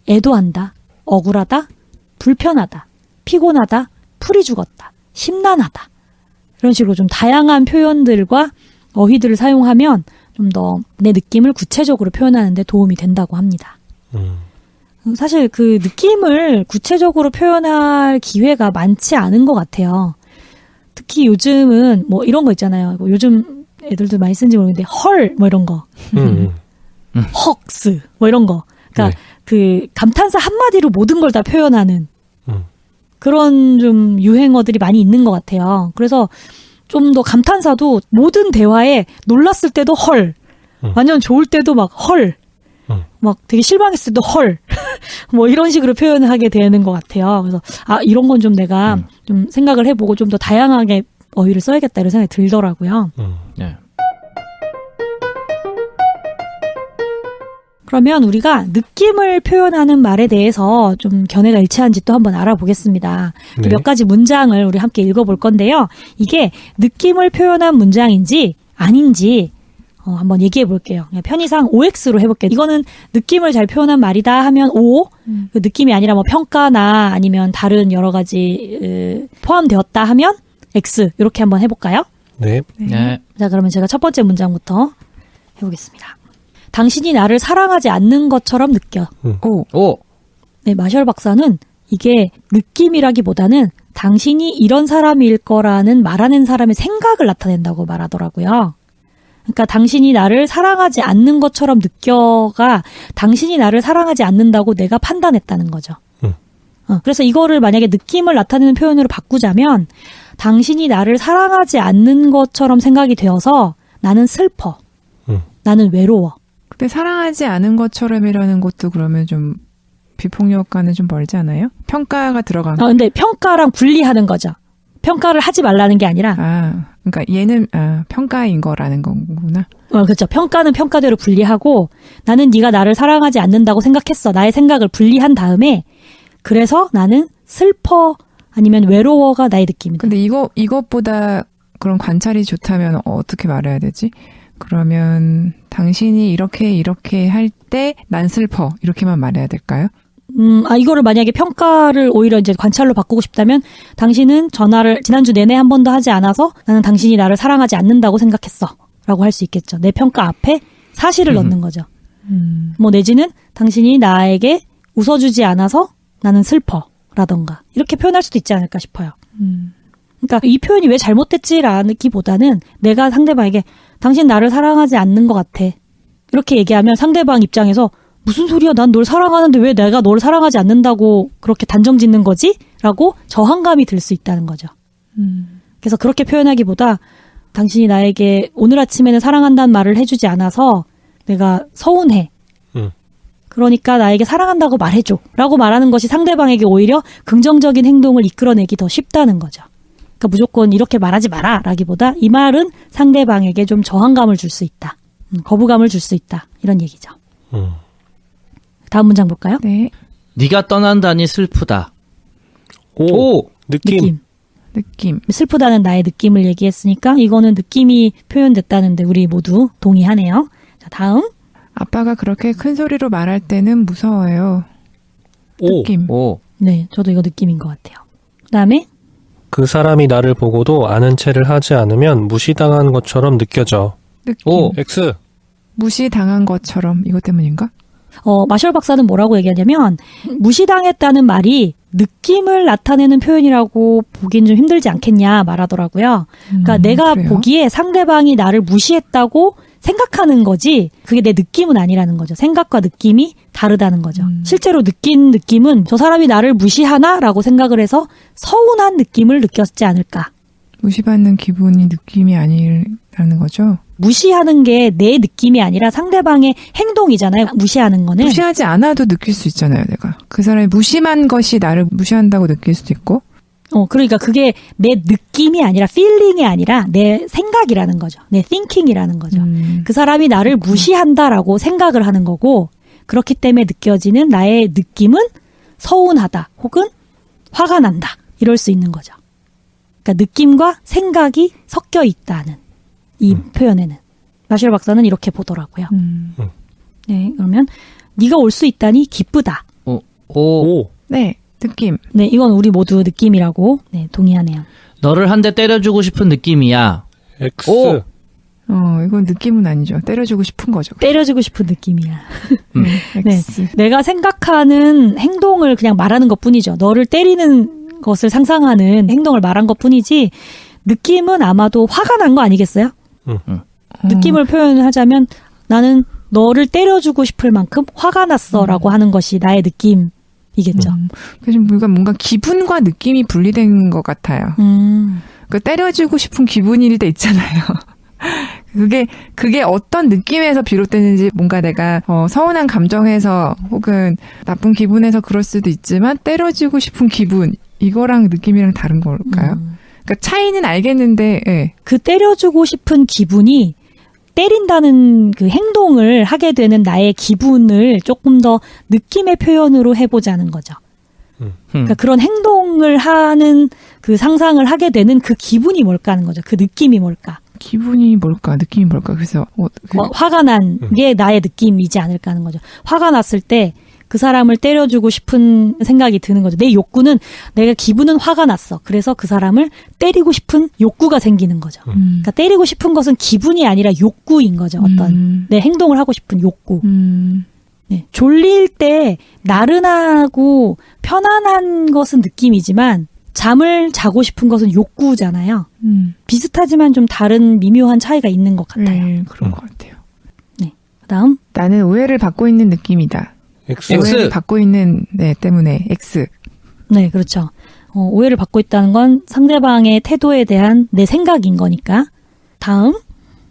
애도한다. 억울하다. 불편하다. 피곤하다. 풀이 죽었다. 심란하다. 이런 식으로 좀 다양한 표현들과 어휘들을 사용하면 좀 더 내 느낌을 구체적으로 표현하는 데 도움이 된다고 합니다. 사실 그 느낌을 구체적으로 표현할 기회가 많지 않은 것 같아요. 특히 요즘은 뭐 이런 거 있잖아요. 뭐 요즘 애들도 많이 쓰는지 모르겠는데 헐 뭐 이런 거. 헉스 뭐 이런 거. 그러니까 네. 그 감탄사 한마디로 모든 걸 다 표현하는 그런 좀 유행어들이 많이 있는 것 같아요. 그래서 좀 더 감탄사도 모든 대화에 놀랐을 때도 헐, 완전 좋을 때도 막 헐, 막 되게 실망했을 때도 헐, 뭐 이런 식으로 표현을 하게 되는 것 같아요. 그래서 이런 건 좀 내가 좀 생각을 해보고 좀 더 다양하게 어휘를 써야겠다 이런 생각이 들더라고요. 네. 그러면 우리가 느낌을 표현하는 말에 대해서 좀 견해가 일치한지 또 한번 알아보겠습니다. 네. 몇 가지 문장을 우리 함께 읽어볼 건데요. 이게 느낌을 표현한 문장인지 아닌지 한번 얘기해 볼게요. 그냥 편의상 OX로 해볼게요. 이거는 느낌을 잘 표현한 말이다 하면 O, 그 느낌이 아니라 뭐 평가나 아니면 다른 여러 가지 포함되었다 하면 X 이렇게 한번 해볼까요? 네. 네. 자, 그러면 제가 첫 번째 문장부터 해보겠습니다. 당신이 나를 사랑하지 않는 것처럼 느껴. 오. 오. 네, 마셜 박사는 이게 느낌이라기보다는 당신이 이런 사람일 거라는 말하는 사람의 생각을 나타낸다고 말하더라고요. 그러니까 당신이 나를 사랑하지 않는 것처럼 느껴가 당신이 나를 사랑하지 않는다고 내가 판단했다는 거죠. 그래서 이거를 만약에 느낌을 나타내는 표현으로 바꾸자면 당신이 나를 사랑하지 않는 것처럼 생각이 되어서 나는 슬퍼. 나는 외로워. 근데 사랑하지 않은 것처럼이라는 것도 그러면 좀 비폭력과는 좀 멀지 않아요? 평가가 들어간 거. 근데 평가랑 분리하는 거죠. 평가를 하지 말라는 게 아니라 그러니까 얘는 평가인 거라는 거구나. 그렇죠. 평가는 평가대로 분리하고 나는 네가 나를 사랑하지 않는다고 생각했어. 나의 생각을 분리한 다음에 그래서 나는 슬퍼 아니면 외로워가 나의 느낌이다. 근데 이것보다 그런 관찰이 좋다면 어떻게 말해야 되지? 그러면 당신이 이렇게 할 때 난 슬퍼 이렇게만 말해야 될까요? 이거를 만약에 평가를 오히려 이제 관찰로 바꾸고 싶다면 당신은 전화를 지난주 내내 한 번도 하지 않아서 나는 당신이 나를 사랑하지 않는다고 생각했어. 라고 할 수 있겠죠. 내 평가 앞에 사실을 넣는 거죠. 뭐 내지는 당신이 나에게 웃어주지 않아서 나는 슬퍼. 라던가. 이렇게 표현할 수도 있지 않을까 싶어요. 그러니까 이 표현이 왜 잘못됐지라기보다는 내가 상대방에게 당신 나를 사랑하지 않는 것 같아. 이렇게 얘기하면 상대방 입장에서 무슨 소리야? 난 널 사랑하는데 왜 내가 널 사랑하지 않는다고 그렇게 단정 짓는 거지? 라고 저항감이 들 수 있다는 거죠. 그래서 그렇게 표현하기보다 당신이 나에게 오늘 아침에는 사랑한다는 말을 해주지 않아서 내가 서운해. 그러니까 나에게 사랑한다고 말해줘. 라고 말하는 것이 상대방에게 오히려 긍정적인 행동을 이끌어내기 더 쉽다는 거죠. 그러니까 무조건 이렇게 말하지 마라 라기보다 이 말은 상대방에게 좀 저항감을 줄 수 있다. 거부감을 줄 수 있다. 이런 얘기죠. 다음 문장 볼까요? 네. 네가 떠난다니 슬프다. 오. 느낌. 슬프다는 나의 느낌을 얘기했으니까 이거는 느낌이 표현됐다는데 우리 모두 동의하네요. 자, 다음. 아빠가 그렇게 큰 소리로 말할 때는 무서워요. 오. 느낌. 오. 네, 저도 이거 느낌인 것 같아요. 그다음에 그 사람이 나를 보고도 아는 체를 하지 않으면 무시당한 것처럼 느껴져. 느낌. 오. X. 무시당한 것처럼 이것 때문인가? 마셜 박사는 뭐라고 얘기하냐면 무시당했다는 말이 느낌을 나타내는 표현이라고 보기엔 좀 힘들지 않겠냐 말하더라고요. 그러니까 내가 그래요? 보기에 상대방이 나를 무시했다고 생각하는 거지 그게 내 느낌은 아니라는 거죠. 생각과 느낌이 다르다는 거죠. 실제로 느낀 느낌은 저 사람이 나를 무시하나라고 생각을 해서 서운한 느낌을 느꼈지 않을까. 무시받는 기분이 느낌이 아니라는 거죠. 무시하는 게 내 느낌이 아니라 상대방의 행동이잖아요. 무시하는 거는. 무시하지 않아도 느낄 수 있잖아요, 내가. 그 사람이 무심한 것이 나를 무시한다고 느낄 수도 있고. 그러니까 그게 내 느낌이 아니라 feeling이 아니라 내 생각이라는 거죠. 내 thinking이라는 거죠. 그 사람이 나를 무시한다라고 생각을 하는 거고 그렇기 때문에 느껴지는 나의 느낌은 서운하다 혹은 화가 난다 이럴 수 있는 거죠. 그러니까 느낌과 생각이 섞여 있다는 이 표현에는 마셜 박사는 이렇게 보더라고요. 네, 그러면 네가 올 수 있다니 기쁘다. 오. 네, 느낌. 네, 이건 우리 모두 느낌이라고 네, 동의하네요. 너를 한 대 때려주고 싶은 느낌이야. X. 오. 이건 느낌은 아니죠. 때려주고 싶은 거죠. 때려주고 싶은 느낌이야. X. 내가 생각하는 행동을 그냥 말하는 것뿐이죠. 너를 때리는 것을 상상하는 행동을 말한 것뿐이지 느낌은 아마도 화가 난 거 아니겠어요? 느낌을 표현하자면 나는 너를 때려주고 싶을 만큼 화가 났어라고 하는 것이 나의 느낌이겠죠. 그래서 뭔가 기분과 느낌이 분리된 것 같아요. 그 때려주고 싶은 기분일 때 있잖아요. 그게 어떤 느낌에서 비롯되는지 뭔가 내가 서운한 감정에서 혹은 나쁜 기분에서 그럴 수도 있지만 때려주고 싶은 기분 이거랑 느낌이랑 다른 걸까요? 그러니까 차이는 알겠는데 예. 그 때려주고 싶은 기분이 때린다는 그 행동을 하게 되는 나의 기분을 조금 더 느낌의 표현으로 해보자는 거죠. 그러니까 그런 행동을 하는 그 상상을 하게 되는 그 기분이 뭘까 하는 거죠. 그 느낌이 뭘까. 기분이 뭘까? 느낌이 뭘까? 그래서 화가 난 게 나의 느낌이지 않을까 하는 거죠. 화가 났을 때 그 사람을 때려주고 싶은 생각이 드는 거죠. 내 욕구는 내가 기분은 화가 났어. 그래서 그 사람을 때리고 싶은 욕구가 생기는 거죠. 그러니까 때리고 싶은 것은 기분이 아니라 욕구인 거죠. 어떤 내 행동을 하고 싶은 욕구. 네. 졸릴 때 나른하고 편안한 것은 느낌이지만 잠을 자고 싶은 것은 욕구잖아요. 비슷하지만 좀 다른 미묘한 차이가 있는 것 같아요. 네, 그런 것 같아요. 네. 그다음 나는 오해를 받고 있는 느낌이다. X. 오해를 받고 있는 때문에 X. 네, 그렇죠. 오해를 받고 있다는 건 상대방의 태도에 대한 내 생각인 거니까. 다음.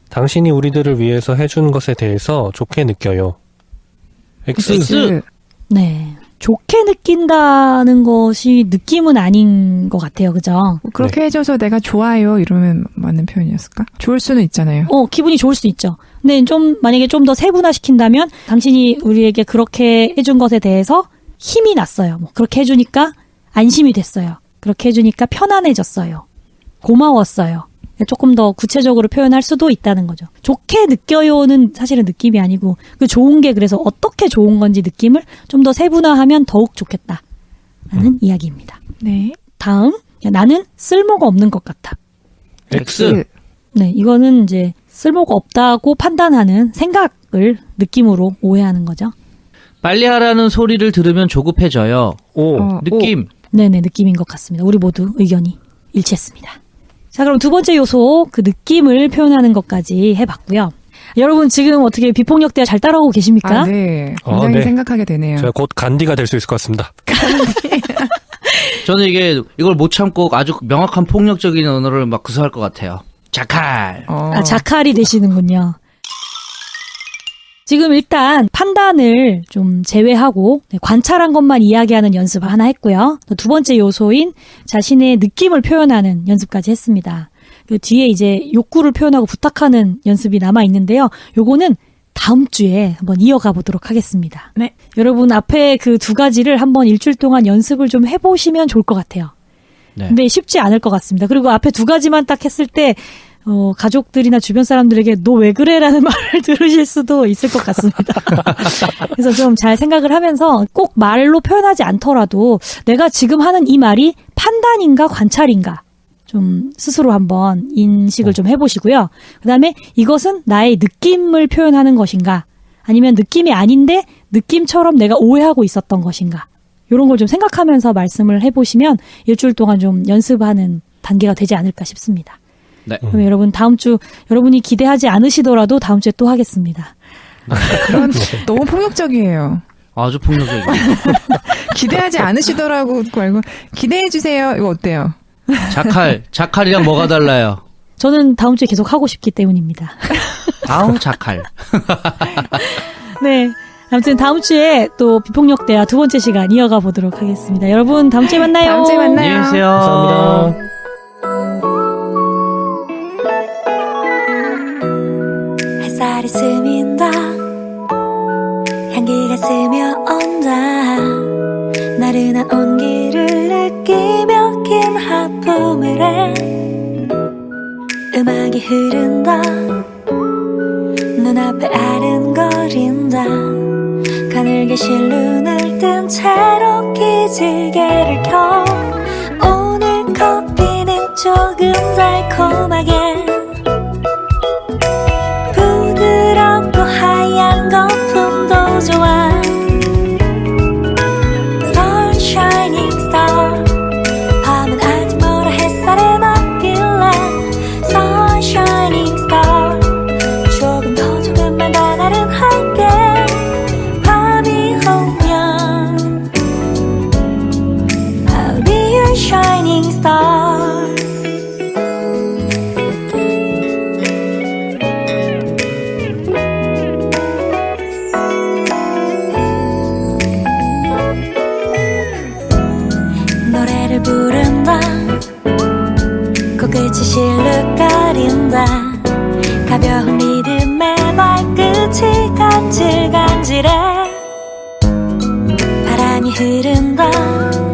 당신이 우리들을 위해서 해주는 것에 대해서 좋게 느껴요. X. 네. 좋게 느낀다는 것이 느낌은 아닌 것 같아요. 그죠? 그렇게 해줘서 내가 좋아요 이러면 맞는 표현이었을까? 좋을 수는 있잖아요. 기분이 좋을 수 있죠. 근데 만약에 좀 더 세분화시킨다면 당신이 우리에게 그렇게 해준 것에 대해서 힘이 났어요. 뭐 그렇게 해주니까 안심이 됐어요. 그렇게 해주니까 편안해졌어요. 고마웠어요. 조금 더 구체적으로 표현할 수도 있다는 거죠. 좋게 느껴요는 사실은 느낌이 아니고 그 좋은 게 그래서 어떻게 좋은 건지 느낌을 좀 더 세분화하면 더욱 좋겠다라는 이야기입니다. 네. 다음, 나는 쓸모가 없는 것 같아. X. 네, 이거는 이제 쓸모가 없다고 판단하는 생각을 느낌으로 오해하는 거죠. 빨리 하라는 소리를 들으면 조급해져요. O. 느낌. 네네, 느낌인 것 같습니다. 우리 모두 의견이 일치했습니다. 자, 그럼 두 번째 요소, 그 느낌을 표현하는 것까지 해봤고요. 여러분 지금 어떻게 비폭력 대화 잘 따라오고 계십니까? 아, 네. 굉장히 네. 생각하게 되네요. 제가 곧 간디가 될 수 있을 것 같습니다. 저는 이걸 못 참고 아주 명확한 폭력적인 언어를 막 구사할 것 같아요. 자칼. 자칼이 되시는군요. 지금 일단 판단을 좀 제외하고 관찰한 것만 이야기하는 연습 하나 했고요. 또 두 번째 요소인 자신의 느낌을 표현하는 연습까지 했습니다. 그 뒤에 이제 욕구를 표현하고 부탁하는 연습이 남아 있는데요. 요거는 다음 주에 한번 이어가 보도록 하겠습니다. 네. 여러분 앞에 그 두 가지를 한번 일주일 동안 연습을 좀 해보시면 좋을 것 같아요. 네. 근데 쉽지 않을 것 같습니다. 그리고 앞에 두 가지만 딱 했을 때 가족들이나 주변 사람들에게 너 왜 그래라는 말을 들으실 수도 있을 것 같습니다. 그래서 좀 잘 생각을 하면서 꼭 말로 표현하지 않더라도 내가 지금 하는 이 말이 판단인가 관찰인가 좀 스스로 한번 인식을 좀 해보시고요. 그다음에 이것은 나의 느낌을 표현하는 것인가 아니면 느낌이 아닌데 느낌처럼 내가 오해하고 있었던 것인가 이런 걸 좀 생각하면서 말씀을 해보시면 일주일 동안 좀 연습하는 단계가 되지 않을까 싶습니다. 네. 그럼 여러분 다음 주 여러분이 기대하지 않으시더라도 다음 주에 또 하겠습니다. 그런 너무 폭력적이에요. 아주 폭력적이에요. 기대하지 않으시더라고 말고 기대해 주세요. 이거 어때요? 자칼이랑 뭐가 달라요? 저는 다음 주에 계속 하고 싶기 때문입니다. 아우, 자칼. 네. 아무튼 다음 주에 또 비폭력 대화 두 번째 시간 이어가 보도록 하겠습니다. 여러분 다음 주에 만나요. 다음 주에 만나요. 안녕히 계세요. 감사합니다. 햇살이 스민다 향기가 스며온다 나른한 온기를 느끼며 긴 하품을 해 음악이 흐른다 눈앞에 아른거린다 가늘게 실눈을 뜬 채로 기지개를 켜 오늘 커피는 조금 달콤하게 부드럽고 하얀 거품도 좋아 Sun shining star 밤은 아직 멀어 햇살에 맡길래 Sun shining star 조금 더 조금만 더 나른하게 밤이 오면 I'll be your shining star 흐른다